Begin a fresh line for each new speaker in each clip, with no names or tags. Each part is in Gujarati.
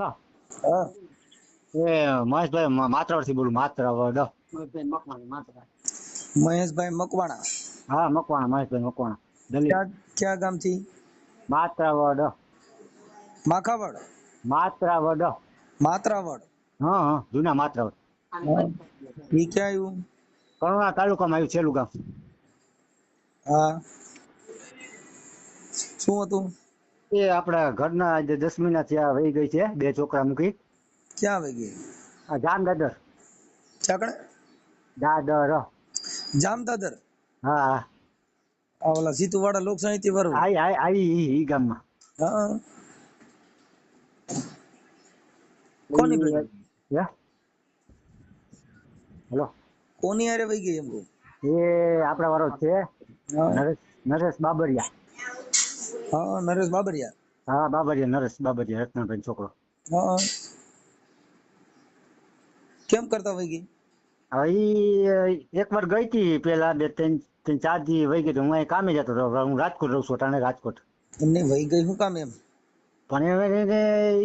હા
હા
એ મહેશભાઈ માત્રાવડ થી બોલું માત્રાવડ મહેશભાઈ મકવાણા માત્રા
મહેશભાઈ મકવાણા
હા મકવાણા મહેશભાઈ મકવાણા દલિત
ક્યાં ગામથી?
માત્રાવડ
માખાવડ
માત્રાવડ
માત્રાવડ
હા હા જૂના માત્રાવડ
હા ઈ ક્યાં આવ્યું?
કરુણા તાલુકામાં આવ્યું છેલ્લું ગામ
હા શું હતું?
એ આપડા ઘરના આજે 10 મહિના થયા વહી ગઈ છે 2 છોકરા મૂકી
ક્યાં આવી ગઈ?
આ જામદાદર
ક્યાં કણે?
દાદર
જામદાદર.
હા
આ ઓલા જીતુવાડા લોક સાહિત્ય વર્ગ.
આવી ઈ ગામમાં
હા કોની ભેગી?
હે હેલો
કોની હારે વહી ગઈ એમ કહું?
એ આપડા વાળો છે
હા
નરેશ બાબરિયા.
હા નરેશ બાબરિયા.
હા બાબરિયા નરેશ બાબરિયા રત્નાભાઈ છોકરો.
હા કેમ કરતા વહી ગઈ?
હવે એક વાર ગઈ હતી પેલા 2-3-4 દી વહી ગઈ હું અહીં કામે જતો હતો હું રાજકોટ રહું છું ટાણે રાજકોટ
એમને વહી ગઈ શું કામ એમ?
પણ એને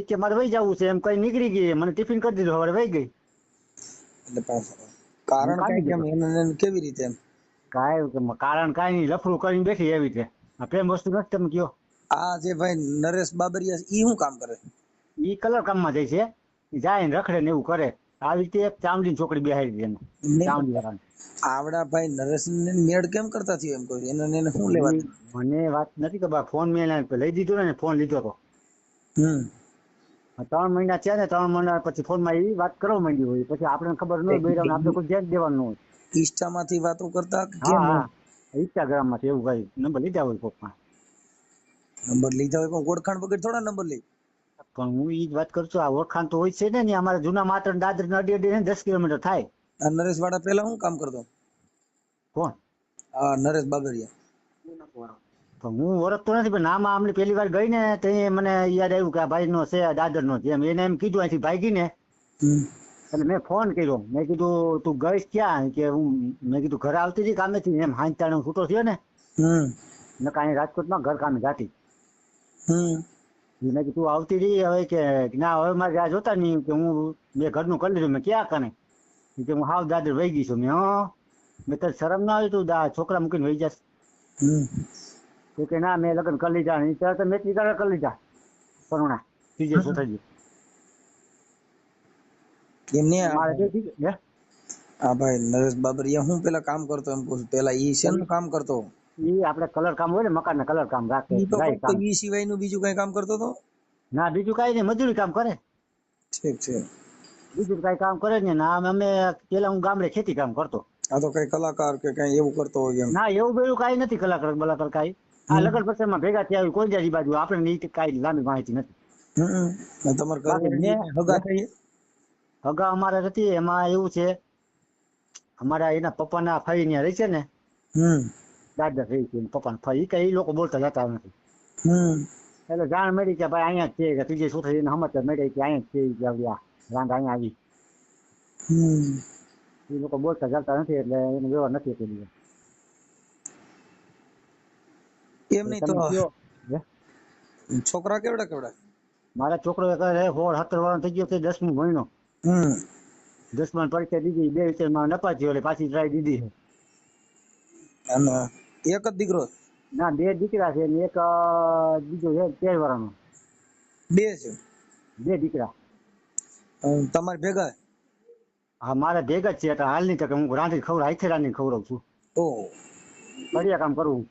કે મારે વહી જવું છે એમ કઈ નીકળી ગઈ મને ટિફિન કરી દીધું હવે વહી ગઈ.
એટલે
હું
કારણ
કામે
કઈ કેમ
જતો
એને કેવી રીતે એમ?
કારણ કાંઈ નહીં લફડું કરીને બેઠી એવી રીતે આ પ્રેમ વસ્તુ નથી તમે કયો.
આ જે ભાઈ નરેશ બાબરિયા ઈ શું કામ કરે?
ઈ કલર કામમાં જાય છે જાય ને રખડે ને એવું કરે આવી રીતે એક ચામડીની છોકરી બેહાડી દે એને ચામડી વાળાને.
આવડા ભાઈ નરેશ ને મેળ કેમ કરતા થયો એમ કહું એને શું લેવા દે?
મને વાત નથી ખબર ફોન મેં લઈ દીધો ને ફોન લીધો હતો 3 મહિના થયા ને 3 મહિના પછી ફોનમાં એ વાત કરવા માંડી હોય પછી આપણે ખબર ન હોય બૈરાને આપણે કોઈ ધ્યાન દેવાનું હોય.
ઇન્સ્ટામાંથી વાતો કરતા કે
હા
કેમ?
હા ઇન્સ્ટાગ્રામ માંથી એવું કઈ નંબર લીધા હોય કોકમાં.
નંબર લીધા હોય પણ ઓળખાણ વગર થોડા નંબર લે.
પણ હું ઈ જ વાત કરું છું આ ઓળખાણ તો હોય છે ને અમારા જૂના માત્ર દાદર અડી અડી 10 કિલોમીટર થાય.
આ નરેશ વાળા પેલા શું કામ કરતો?
કોણ?
હા નરેશ બાબરિયા.
પણ હું ઓળખતો નથી પણ નામ આમની પહેલી વાર ગઈ ને તે મને યાદ આવ્યું કે આ ભાઈ નો છે દાદર નો જેમ એને એમ કીધું અહીંથી ભાગી ને એટલે મેં ફોન કર્યો મેં કીધું તું ગઈશ ક્યાં કે હું મેં કીધું ઘરે આવતી હતી કામેથી એમ હાંજતાણે હું છૂટો થયો ને મેં કાંઈ રાજકોટમાં ઘર કામે જાતી મેં કીધું આવતી રહી હવે કે ના હવે મારે આ જોતા નહીં કે હું મેં ઘરનું કરી લીધું મેં ક્યાં કને કે હું હાવ દાદર વહી ગઈ છું મેં તો શરમ ના આવી તું છોકરા મૂકીને વહી જશ કે ના મેં લગ્ન કરી લીધા ને ત્યારે મેં કરી લીધા કરુણા ત્રીજે ચોથા
એમને
મારે
હા ભાઈ નરેશ બાબરિયા હું પેલા કામ કરતો એમ કહું પેલા ઈ શેનું કામ કરતો?
ઈ આપણે કલર કામ હોય ને મકાન ના કલર કામ રાખે
ઈ તો
જાય
તો
કામ.
ઈ સિવાયનું બીજું કઈ કામ કરતો તો?
ના બીજું કઈ નહીં મજૂરી કામ કરે.
ઠીક છે.
બીજું કઈ કામ કરે ને ના અમે પેલા હું ગામડે ખેતી કામ કરતો.
આ તો કઈ કલાકાર કે કઈ એવું કરતો હોય એમ?
ના એવું બધું કઈ નથી કલાકાર બલાકાર કઈ આ લગ્ન પ્રસંગમાં ભેગા થયા કોઈ જાજી બાજુ આપણે કઈ લાંબી માહિતી નથી.
તમારા
બાકી
ઘરવાળી હગા થઈ?
હગા અમારે નથી એમાં એવું છે અમારા એના પપ્પાના ફઈ ને રહી છે ને દાદા રહી છે પપ્પાના ફઈ કઈ એ લોકો બોલતા જતા નથી. એટલે જાણ મળી કે ભાઈ અહીંયા જ છે કે ત્રીજે ચોથે સમાચાર મળી કે અહીંયા જ છે કે રાંગ અહીંયા આવી એ લોકો બોલતા ચાલતા નથી એટલે એનો વ્યવહાર નથી કરી.
એમ નહીં તો
તમે કયો
છોકરા કેવડા કેવડા?
મારા છોકરો 16-17 વર્ષ થઈ ગયો છે 10મું ભણ્યો 10માં પરીક્ષા દીધી 2 વિષયમાં નપાસ એટલે પાછી ટ્રાય દીધી છે.
અને એક જ દીકરો?
ના 2 દીકરા છે ને એક બીજો છે 13 વર્ષનો.
2 છે?
2 દીકરા.
તમારે ભેગા?
હા મારે ભેગા જ છે એટલે હાલની તકે હું રાંધી હાથે રાંધીને ખવડાવું છું.
ઓહ
કડિયા કામ કરવું.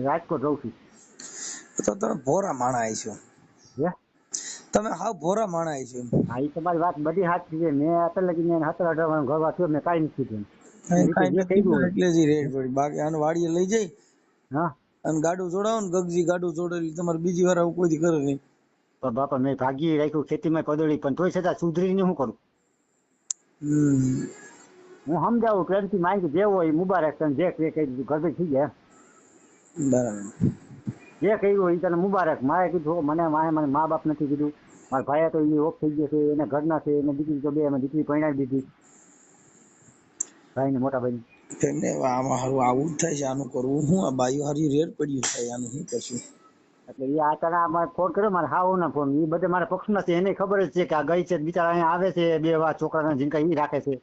રાજકોટ રહું છું.
તો તમે ભોરા માણા છો. તમે હાવ ભોરા માણા છો.
હા એ તમારી વાત બધી સાચી છે મેં અત્યારે લગી 17-18 વર્ષ ઘર થયો મેં કાંઈ નથી કીધું.
એટલે જ રેડ પડી બાકી આને વાડીએ લઈ જઈ
હા
અને ગાડું જોડાવો ને ગગજી ગાડું જોડેલી તમારે બીજી વાર આવું કોઈ કરે નહીં.
પણ બાપા મેં ભાગી રાખ્યું ખેતીમાં પદળી પણ તોય છતાં સુધરીને શું કરું. હું સમજાવું પ્રેમથી માંગી જે હોય મુબારક તને જે કહી દીધું ઘર થઈ ગયા
બરાબર
જે કહ્યું હોય તને મુબારક. મારે કીધું મને મા બાપ નથી કીધું મારા ભાઈ તો એ ઓફ થઈ ગયો છે એના ઘરના છે એને દીકરી તો 2 દીકરી પરણાવી દીધી ભાઈ ને મોટા ભાઈ.
આમાં હારું આવું જ થાય છે આનું કરવું હું આ બાયું હારી રેડ પડ્યું થાય આનું શું કરશું.
એટલે એ આમાં ફોન કર્યો મારે હાવ ના ફોન એ બધે મારા પક્ષમાં છે એને ખબર જ છે કે આ ગઈ છે બિચારા અહીંયા આવે છે બે વાર છોકરાના જીનકા ઈ રાખે છે.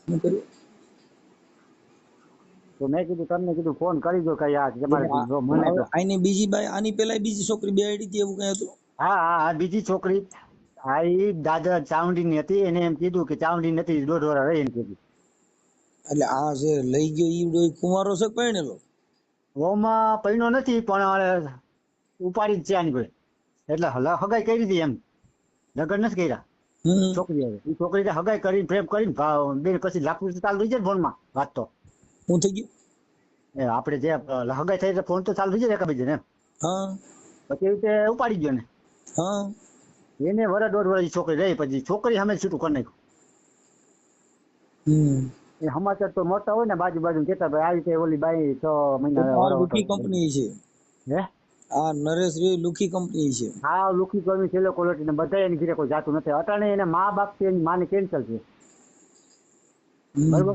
શું કર્યું?
તો મેં કીધું તમને કીધું ફોન કરી દો કઈ આ તમારે જો મને
હવે
તો
આની બીજી બાઈ આની પેલા બીજી છોકરી બે આઈડી હતી એવું કઈ હતું?
હા હા હા બીજી છોકરી આ ઈ દાદા ચાવડી ની હતી એને એમ કીધું કે ચાવડી નથી 1.5 વર્ષ રહી એમ કીધું.
એટલે આ જે લઈ ગયો ઈ કુંવારો છે પરણેલો?
ઓમાં પૈણો નથી પણ ઉપાડી જ છે આની કોઈ એટલે હગાઈ કરી હતી એમ લગ્ન નથી કર્યા. છોકરી હવે એ છોકરી હગાઈ કરીને પ્રેમ કરીને બેન પછી લાખું ચાલુ થઈ જાય ને ફોનમાં વાત તો
હું થઈ ગયું?
આપણે જે હગાઈ થઈ ફોન તો ચાલુ થઈ જાય એકબીજાને એમ.
હા
પછી એવી રીતે ઉપાડી ગયો ને
હા
એને 1.5 વર્ષ છોકરી રહી પછી છોકરી સામે છૂટું કરી નાખ્યું. એ સમાચાર તો મોટા હોય ને બાજુ બાજુ કેતા ભાઈ આવી રીતે ઓલી બાઈ 6 મહિના
આ લુખી કંપની છે.
હે
આ નરેશ લુખી કંપની છે.
હા લુખી કર્મી છેલ્લો ક્વોલિટી ને બધા એની ઘરે કોઈ જાતું નથી અટાણે એને મા બાપ છે એની માને કેન્સલ છે બરોબર.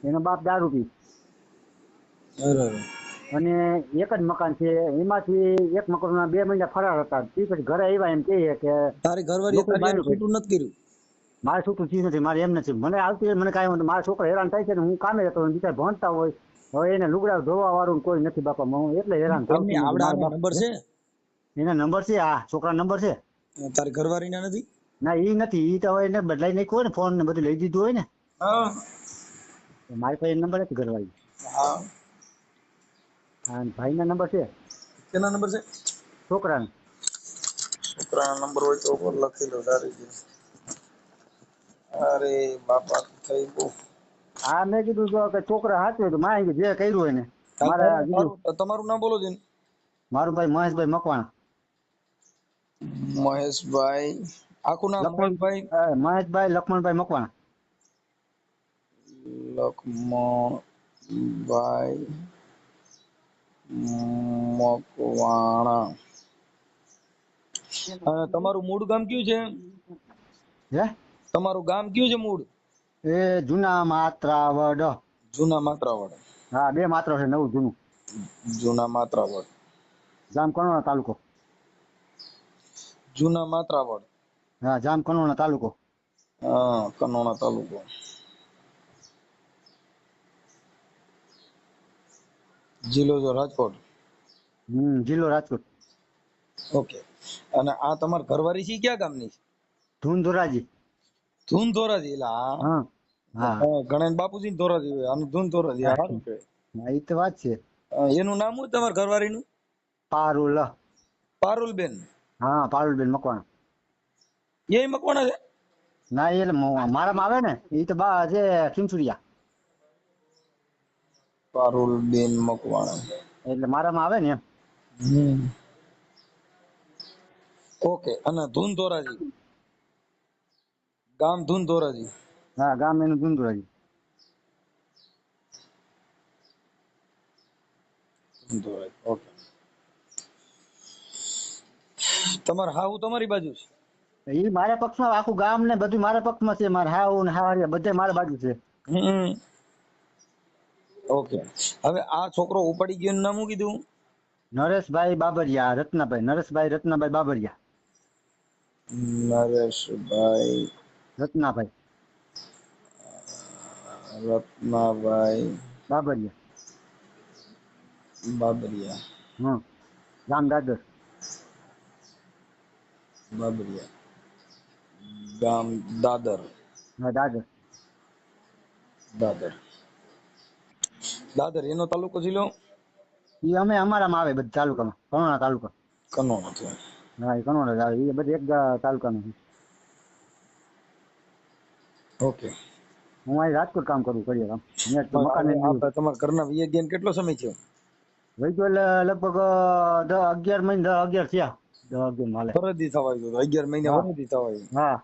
એનો બાપ દારૂ પી અને એક જ મકાન છે એમાંથી એક મકાનમાં 2 મહિના ફરાર હતા તે પછી ઘરે આવ્યા એમ કહે કે
તારી ઘરવાળી તારી છૂટું નથી કર્યું?
મારે છૂટું ચીજ નથી મારે એમ નથી મને આવતી મને કાંઈ મારા છોકરા હેરાન થાય છે ને હું કામે જતો બીજા ભણતા હોય હવે એને લુગડા ધોવા વાળું કોઈ નથી બાપા હું એટલે હેરાન થાઉં છું.
નંબર છે
એના નંબર છે આ છોકરા નંબર છે.
તારી ઘરવાળી ના નથી?
ના ઈ નથી ઈ તો હવે એને બદલાઈ નાખ્યું હોય ને ફોન ને બધું લઈ દીધું હોય ને મારી પાસે નંબર નથી ઘરવાળી. હા ભાઈ ના નંબર છે.
કેના નંબર છે?
છોકરાનો.
છોકરાનો નંબર હોય તો લખી લો તારી. અરે બાપા થઈ ગયું.
હા મેં કીધું કે છોકરા હાચવે તો મારે જે કર્યું હોય ને
તમારું નામ બોલો છે?
મારું ભાઈ મહેશભાઈ મકવાણા.
મહેશભાઈ આખું નામ?
મહેશભાઈ લક્ષ્મણભાઈ મકવાણા.
લક્ષ્મણભાઈ મકવાણા. તમારું મૂળ ગામ કયું છે?
હે
તમારું ગામ કયું છે મૂળ?
એ જૂના માત્રાવડ.
જૂના માત્રાવડ.
હા 2 માત્ર છે નવું જૂનું.
જૂના માત્રાવડ.
જામ કનોડા તાલુકો.
જૂના માત્રાવડ.
હા જામ કનોડા તાલુકો.
હા કનોડા તાલુકો. જિલ્લો રાજકોટ.
જિલ્લો રાજકોટ.
ઓકે. અને આ તમાર ઘરવાળી છે ક્યાં ગામની?
ધૂન-ધોરાજી.
ધૂન-ધોરાજી એટલે હા ગણેશ બાપુજી ધોરાજી હોય અને ધૂન-ધોરાજી સારું છે.
હા ઈ તો વાત છે.
એનું નામ શું તમાર ઘરવાળીનું?
પારુલ.
પારુલબેન.
હા પારુલબેન મકવાણા.
એ મકવાણા છે?
ના એટલે મારામાં આવે ને ઈ તો બા છે ચીમચુડિયા.
પારુલબેન મકવાણા
એટલે મારામાં આવે ને એમ.
ઓકે. અને ધૂન-ધોરાજી ગામ ધૂન-ધોરાજી.
હા ગામ એનું ધૂન-ધોરાજી.
ઓકે. તમારે હાહુ તમારી બાજુ છે?
ઈ મારા પક્ષમાં આખું ગામ ને બધું મારા પક્ષમાં છે. મારા હાહુ ને હાહરિયા બધે મારા બાજુ છે.
ઓકે. હવે આ છોકરો ઉપાડી ગયો નામ શું કીધું?
નરેશભાઈ બાબરિયા રત્નાભાઈ. નરેશભાઈ રત્નાભાઈ બાબરિયા.
નરેશભાઈ
રત્નાભાઈ બાબરિયા.
બાબરિયા.
ગામ દાદર.
બાબરિયા ગામ દાદર.
હા દાદર.
દાદર. દાદર એનો તાલુકો જિલ્લો?
ઈ અમારામાં આવે બધા તાલુકામાં. કનોડા તાલુકા.
કનોડા છે.
હા એ કનોડા આવે. એ બધે એક તાલુકાનું છે.
ઓકે.
હું અહીં રાજકોટ કામ કરું કરીએ કામ. મકાન
તમારા ઘરના વિયે કેટલો સમય થયો?
વહી તો લગભગ 11 મહિના 11 થયા. 10-11 હાલે.
વરદી થવા આવ્યું 11 મહિના વરદી થવા આવ્યું.
હા.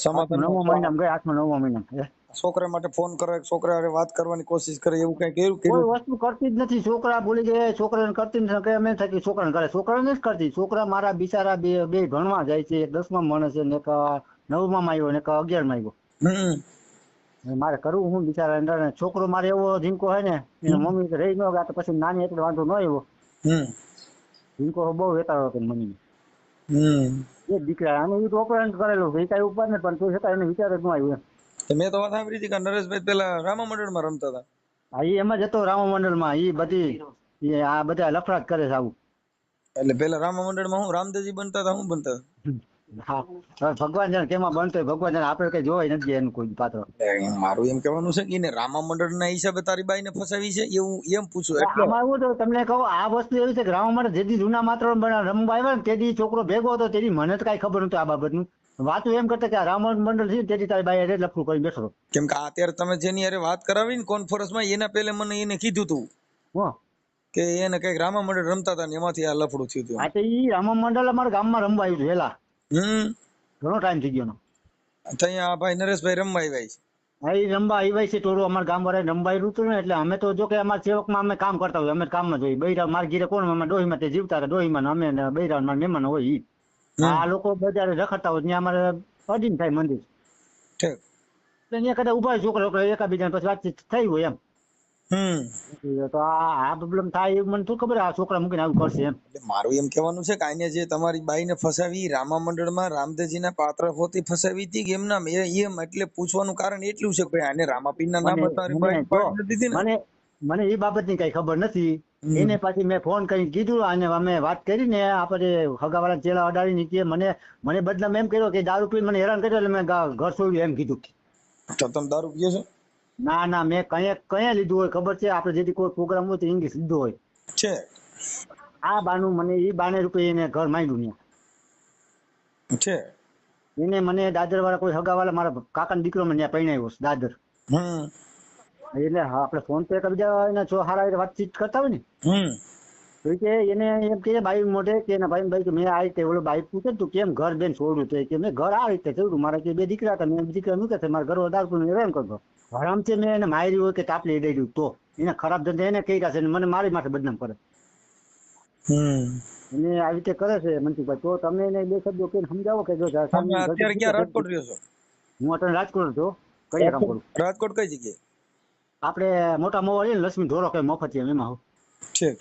સમાધાન
9મા મહિનામાં ગયા 8મા 9મા મહિનામાં.
છોકરા માટે ફોન કરે છોકરા હારે વાત કરવાની કોશિશ કરે એવું કઈ કર્યું?
કોઈ વસ્તુ કરતી જ નથી. છોકરા બોલી ગયા છોકરાને કરતી નથી અમે થકી છોકરાને કરે. છોકરાને જ કરતી. છોકરા મારા બિચારા બે ભણવા જાય છે. એક 10માં ભણે છે ને એક 9માં આવ્યો ને એક 11માં આવ્યો. મારે કરવું હું બિચારા અંદર છોકરો મારે એવો ઝીંકો હે ને એના મમ્મી તો રહી ન ગયા તો પછી નાની એટલે વાંધો ન આવ્યો. ઝીંકો બહુ વેતાળો હતો મમ્મી એ દીકરા અને એ તો ઓપરેશન કરેલું એ કઈ ઉપર ને પણ તું છતાં એને વિચાર જ ન આવ્યું એમ.
મેં તો વાત સાંભળી હતી કે નરેશભાઈ પેલા રામા મંડળમાં રમતા હતા.
હા એ એમ જ હતો રામા મંડળમાં એ બધી આ બધા લફડા જ કરે છે આવું.
એટલે પેલા રામા મંડળમાં હું રામદેવજી બનતા હતા, હું બનતા
હા હવે ભગવાન જાણે કેમાં બનતો હોય ભગવાન જાણે આપણે કઈ જોવાય નથી એનું કોઈ પાત્ર.
મારું એમ કહેવાનું છે કે એને રામા મંડળના હિસાબે તારી બાઈને ફસાવી છે એવું એમ પૂછું.
આમાં એવું તો તમને કહું આ વસ્તુ એવી છે કે રામા મંડળ જેથી જૂના માત્ર રમવા આવ્યા ને તેથી છોકરો ભેગો હતો તેથી મને જ કઈ ખબર નતું આ બાબતનું. વાતું એમ કરતા કે આ રામ મંડળ છે તેથી તારી બાઈ લફડું કરી બેઠો.
કેમ કે અત્યારે તમે જેની હારે વાત કરાવી ને કોન્ફરન્સમાં એના પહેલે મને એને કીધું તું કે એને કઈક રામા મંડળ રમતા હતા ને એમાંથી આ લફડું થયું હતું.
હા તો ઈ રામા મંડળ અમારા ગામમાં રમવા આવ્યું છે વેલા. ઘણો ટાઈમ થઈ ગયો.
અહીંયા ભાઈ નરેશભાઈ રમવા આવ્યા છે.
હા એ રમવા આવ્યા છે ટોળું અમારા ગામ વાળા રમવા આવ્યું હતું ને એટલે અમે તો જો કે અમારા સેવકમાં અમે કામ કરતા હોય અમે કામમાં જોઈએ બૈરા મારા ઘીરે કોણ અમે ડોહીમાં તે જીવતા હતા ડોહીમાં અમે બૈરા મારા મહેમાન હોય ઈ આ લોકો બજારે રખડતા હોય ત્યાં અમારે અડીને થાય મંદિર એટલે ત્યાં કદાચ ઉભા છોકરા એકાબીજા પછી વાતચીત થઈ હોય એમ. તો આ પ્રોબ્લેમ થાય મને શું ખબર આ છોકરા મૂકીને આવું કરશે એમ.
મારું એમ કહેવાનું છે કે આને જે તમારી બાઈને ફસાવી રામા મંડળમાં રામદેવજીના પાત્ર હોતી ફસાવી હતી કે એમના એમ એટલે પૂછવાનું કારણ એટલું છે કે આને રામાપીરના નામ હતા.
મને એ બાબતની કઈ ખબર નથી. એને પાછી મેં ફોન કરી કીધું અને અમે વાત કરી ને આપણે હગાવાળા ચેલા અડાડી કે મને બદનામ એમ કર્યો કે દારૂ પીને મને હેરાન કર્યો એટલે મેં ઘર છોડ્યું એમ કીધું.
તો તમે દારૂ પીઓ છો?
ના મેં કયા લીધું હોય ખબર છે આપણે જેથી કોઈ પ્રોગ્રામ હોય તો ઇંગ્લિશ લીધું હોય
છે.
આ બાનું મને એ બાને રૂપે એને ઘર માંડ્યું
છે.
એને મને દાદર વાળા કોઈ હગાવાળા મારા કાકાનો દીકરો મને ત્યાં પરણાવ્યો દાદર. એટલે હા આપણે ફોન પે કરી બીજા એના છો હારા વાતચીત કરતા હોય ને તો કે એને એમ કે બાઈ મોઢે કે એના ભાઈ કે મેં આ રીતે ઓલો બાઈ પૂછે તું કેમ ઘર બેન છોડ્યું તો કે મેં ઘર આ રીતે છોડ્યું મારા કે બે દીકરા હતા મેં દીકરા મૂકે છે મારા ઘર દારૂ હેરાન કરતો હરામથી મેં એને મારી હોય કે તાપલી દઈ દઉં તો એને ખરાબ ધંધા એને કહી રહ્યા છે મને મારી માથે બદનામ કરે. એને આવી રીતે કરે છે મનસુખભાઈ તો તમે એને બે શબ્દો કહીને સમજાવો કે જો
અત્યારે ક્યાં રાજકોટ રહ્યો છો?
હું અત્યારે રાજકોટ છું. કઈ કામ કરું?
રાજકોટ કઈ જગ્યાએ?
આપણે મોટા મોવા લક્ષ્મી ઢોરો કઈ મફત એમાં હું.
ઠીક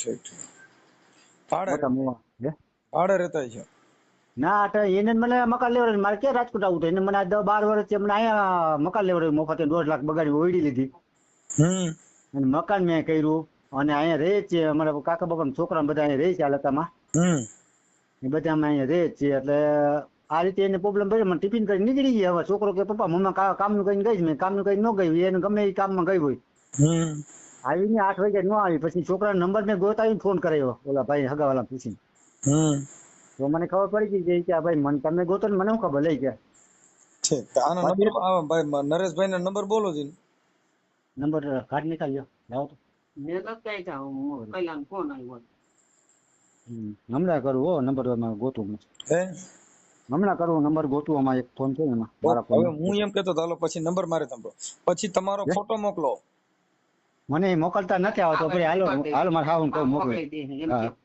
ભાડે રહેતા છે?
ના એને મને મકાન લેવડાવી મારે ક્યાં રાજકોટ આવું હતું એને મને 10-12 વર્ષથી મને અહીંયા મકાન લેવડાવ્યું મફતે 2 લાખ બગાડી ઓયડી લીધી અને મકાન મેં કર્યું અને અહીંયા રહે છે અમારા કાકા બાપા છોકરા બધા અહીંયા રહે છે આ લતામાં એ બધા અમે અહીંયા રહે છે એટલે આ રીતે એને પ્રોબ્લેમ પડ્યો મને ટિફિન કરી નીકળી ગયા. હવે છોકરો કે પપ્પા મમ્મા કામનું કરીને ગઈ મેં કામનું કઈ ન ગયું એને ગમે એ કામમાં ગઈ હોય આવીને 8 વાગે ન આવી પછી છોકરાનો નંબર મેં ગોતાવીને ફોન કરાયો ઓલા ભાઈ હગાવાલા પૂછીને તો મને ખબર પડી ગઈ કે ભાઈ મને તમે ગોતો ને મને શું ખબર લઈ ગયા.
આનો નંબર ભાઈ નરેશભાઈ નો નંબર બોલો છે.
નંબર કાઢ નીકાળ્યો લાવો તો
મેં તો કઈ જાઉં પહેલા ફોન આવ્યો
હમણાં કરું હો નંબર ગોતું હમણાં કરવું નંબર ગોતું આમાં એક ફોન છે એમાં
હવે હું એમ કેતો ચાલો પછી નંબર મારે તમારો પછી તમારો ફોટો મોકલો
મને મોકલતા નથી આવતો પછી હાલો મારે હાહુ કહું મોકલો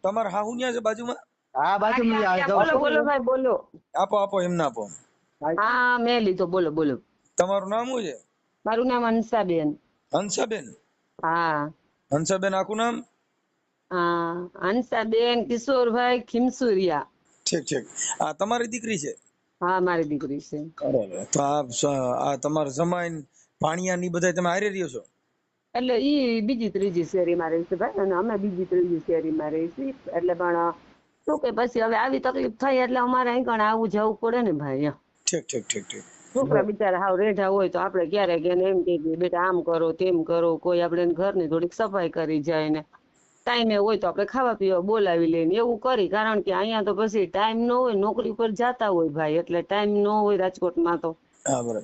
તમારે હાહુ ન્યા છે બાજુમાં?
હા બાજુમાં
બોલો ભાઈ બોલો
આપો એમને આપો.
હા મેં લીધો બોલો.
તમારું નામ શું છે?
મારું નામ હંસાબેન.
હંસાબેન?
હા
હંસાબેન આખું નામ?
હંસાબેન કિશોરભાઈ ખીમસુરિયા.
ઠીક આ તમારી દીકરી છે?
હા મારી દીકરી છે.
તો આ તમારા જમાઈન ભાણિયા ની બધા તમે હારે રહ્યો છો?
એટલે ઈ બીજી ત્રીજી શેરીમાં રહે છે ભાઈ અને અમે બીજી ત્રીજી શેરીમાં રહી છીએ એટલે પણ શું કે પછી હવે આવી તકલીફ થઈ એટલે અમારે અહીં કણ આવું જવું પડે ને ભાઈ.
ઠીક
છોકરા બિચારા હાવ રેઢા હોય તો આપણે ક્યારેક એને એમ કહીએ બેટા આમ કરો તેમ કરો કોઈ આપણે ઘરની થોડીક સફાઈ કરી જાય ને ટાઈમે હોય તો આપણે ખાવા પીવા બોલાવી લઈને એવું કરી કારણ કે અહીંયા તો પછી ટાઈમ ન હોય નોકરી પર જતા હોય ભાઈ એટલે ટાઈમ ન હોય રાજકોટમાં તો.
બરાબર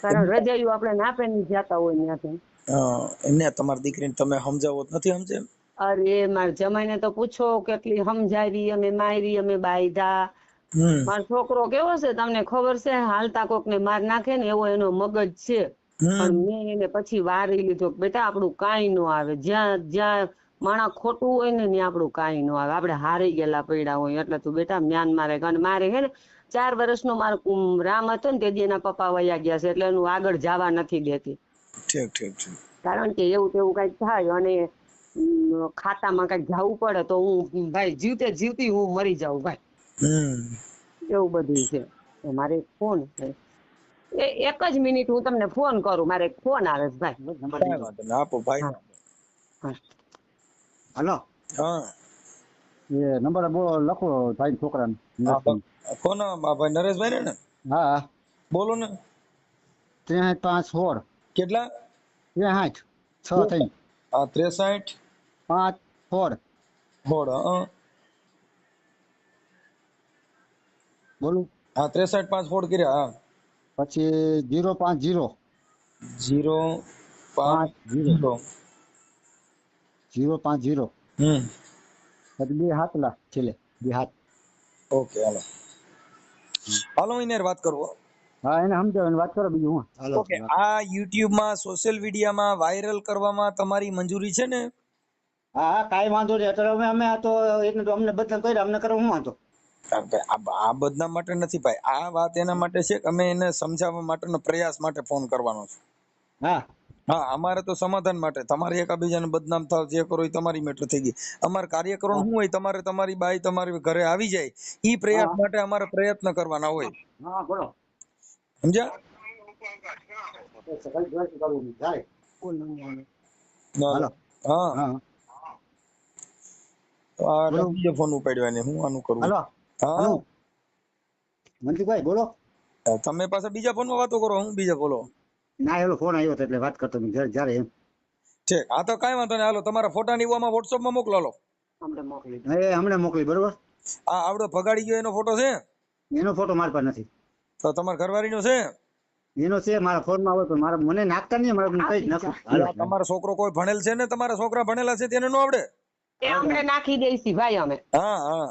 કારણ રજાયું આપણે નાપે નહીં જતા હોય ત્યાંથી.
એમને તમારી દીકરીને તમે સમજાવો નથી સમજે?
અરે મારા જમાઈને તો પૂછો કેટલી સમજાવી અમે મારી અમે બાયધા. મારો છોકરો કેવો છે તમને ખબર છે હાલતા કોક ને માર નાખે ને એવો એનો મગજ છે પણ મેં એને પછી વારી લીધો બેટા આપણું કાંઈ ન આવે જ્યાં માણા ખોટું હોય ને ત્યાં આપણું કાંઈ ન આવે આપણે હારી ગયેલા પડ્યા હોય એટલે તું બેટા મ્યાન મારે અને મારે હે ને 4 વર્ષનો મારો રામ હતો ને તે એના પપ્પા વયા ગયા છે એટલે એનું આગળ જવા નથી દેતી
ઠીક ઠીક ઠીક.
કારણ કે એવું તેવું કઈક થાય અને ખાતામાં કઈક જવું પડે તો હું ભાઈ જીવતે જીવતી હું મરી જાઉં ભાઈ, એવું બધું છે. તો મારે ફોન છે, એક જ મિનિટ હું તમને ફોન કરું, મારે ફોન આવે છે ભાઈ.
નંબર
કાંઈ
દીધો.
વાંધો નહીં, આપો ભાઈ.
હા હા.
હાલો,
હા
એ નંબર લખો ભાઈ છોકરાને.
હા, કોનો ભાઈ? નરેશભાઈ ને?
હા,
બોલો ને.
63 5 16.
કેટલા?
63 6 3
હા 63
5 16.
હોડ.
બોલું?
હા 63 5 હોડ કર્યા. હા
પછી 050
0
50
5
050. પછી 2 હાથ લા છેલ્લે 2 હાથ.
ઓકે હાલો હાલો એને વાત કરવો.
હા, એને સમજાવીને વાત કરો, બીજું હું. હાલો.
ઓકે, આ યુટ્યુબ માં સોશિયલ મીડિયામાં વાયરલ કરવામાં તમારી મંજૂરી છે ને?
હા હા, કાંઈ વાંધો નહીં. અત્યારે અમે આ તો એને તો અમને બદનામ કર્યા, અમને કરવા શું વાંધો?
આ બદનામ માટે નથી ભાઈ, આ વાત એના માટે છે કે અમે એને સમજાવવા માટેનો પ્રયાસ માટે ફોન કરવાનો છે.
હા
હા, અમારે તો સમાધાન માટે. તમારે એકબીજાને બદનામ થાવ જે કરો એ તમારી મેટર થઈ ગઈ. અમારે કાર્યકરો શું હોય, તમારે તમારી બાઈ તમારી ઘરે આવી જાય ઈ પ્રયાસ
હા
માટે અમારે પ્રયત્ન કરવાના હોય.
હા, બોલો.
સમજ્યા?
હાલો.
હા
હા
આ
બોલો.
બીજો ફોન ઉપાડ્યો એને, હું આનું કરવું?
હાલો
હા
હાલો, મનસુખભાઈ બોલો.
તમે પાછા બીજા ફોનમાં વાતો કરો, હું બીજા બોલો.
ના, એલો ફોન આવ્યો હતો એટલે વાત કરતો જ્યારે એમ.
ઠીક, હા તો કાંઈ વાંધો નહીં. હાલો તમારા ફોટા ની આમાં વોટ્સઅપમાં મોકલો. લો
હમણાં મોકલી, બરોબર.
આ આવડો ભગાડી ગયો એનો ફોટો છે?
એનો ફોટો મારી પાસે નથી.
તો તમારા ઘરવાળીનો છે?
એનો છે મારા ફોનમાં હોય, પણ મારા મને નાખતા નહીં, મારે કઈ જ નાખું. હાલો.
તમારો છોકરો કોઈ ભણેલ છે ને? તમારા છોકરા ભણેલા છે તેને નો આવડે?
એ અમે નાખી દઈશી ભાઈ અમે.
હા હા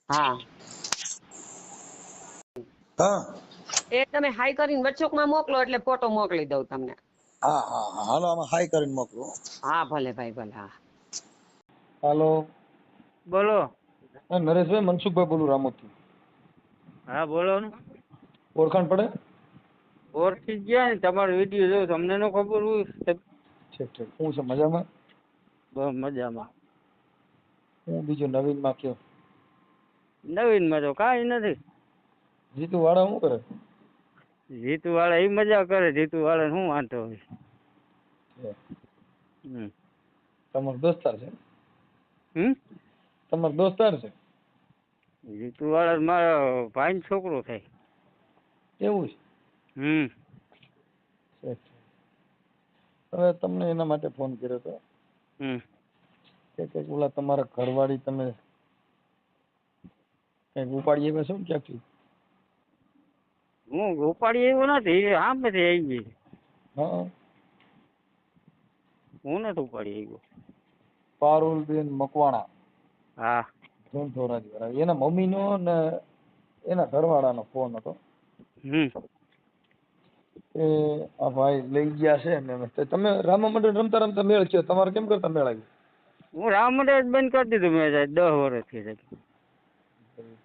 હા,
હા
એ તમે હાઈ કરીને વચ્ચોકમાં મોકલો એટલે ફોટો મોકલી દઉં તમને.
હા હા હા હાલો આમાં હાઈ કરીને મોકલો.
હા ભલે ભાઈ ભલે. હા
હાલો
બોલો.
નરેશભાઈ, મનસુખભાઈ બોલું, રામોદથી.
હા બોલો ને.
ઓળખાણ પડે?
ઓળખી જ ગયા ને, તમારો વિડીયો જોયો, તમને નો ખબર હોય?
ઠીક ઠીક. હું છે મજામાં?
બસ મજામાં.
હું બીજું નવીનમાં કયો?
નવીનમાં તો કાંઈ નથી.
જીતુ વાળા શું કરે?
જીતુ વાળા એ મજા કરે, જીતુ વાળા શું વાંધો હોય.
તમારો દોસ્તાર છે?
હમ
તમારો દોસ્તાર છે?
જીતુ વાળા મારા ભાઈ છોકરો થાય.
એવું છે? હવે તમને એના માટે ફોન કર્યો હતો કે ઓલા તમારા ઘરવાળી તમે કઈક ઉપાડી આવ્યા છો ને ક્યાંકથી?
હું ઉપાડી આવ્યો નથી, આમ પછી આવી ગઈ.
હા,
હું નથી ઉપાડી આવ્યો.
પારુલબેન મકવાણા.
હા
ધોરાજી વાળા, એના મમ્મીનો ને એના ઘરવાળાનો ફોન હતો. એ આ ભાઈ લઈ ગયા છે ને તમે રામા મંડળ રમતા રમતા મેળ છે, તમારે કેમ કરતા મેળ આવ્યું?
હું રામ મંદિર બંધ કરી દીધું મેં 10 વર્ષથી.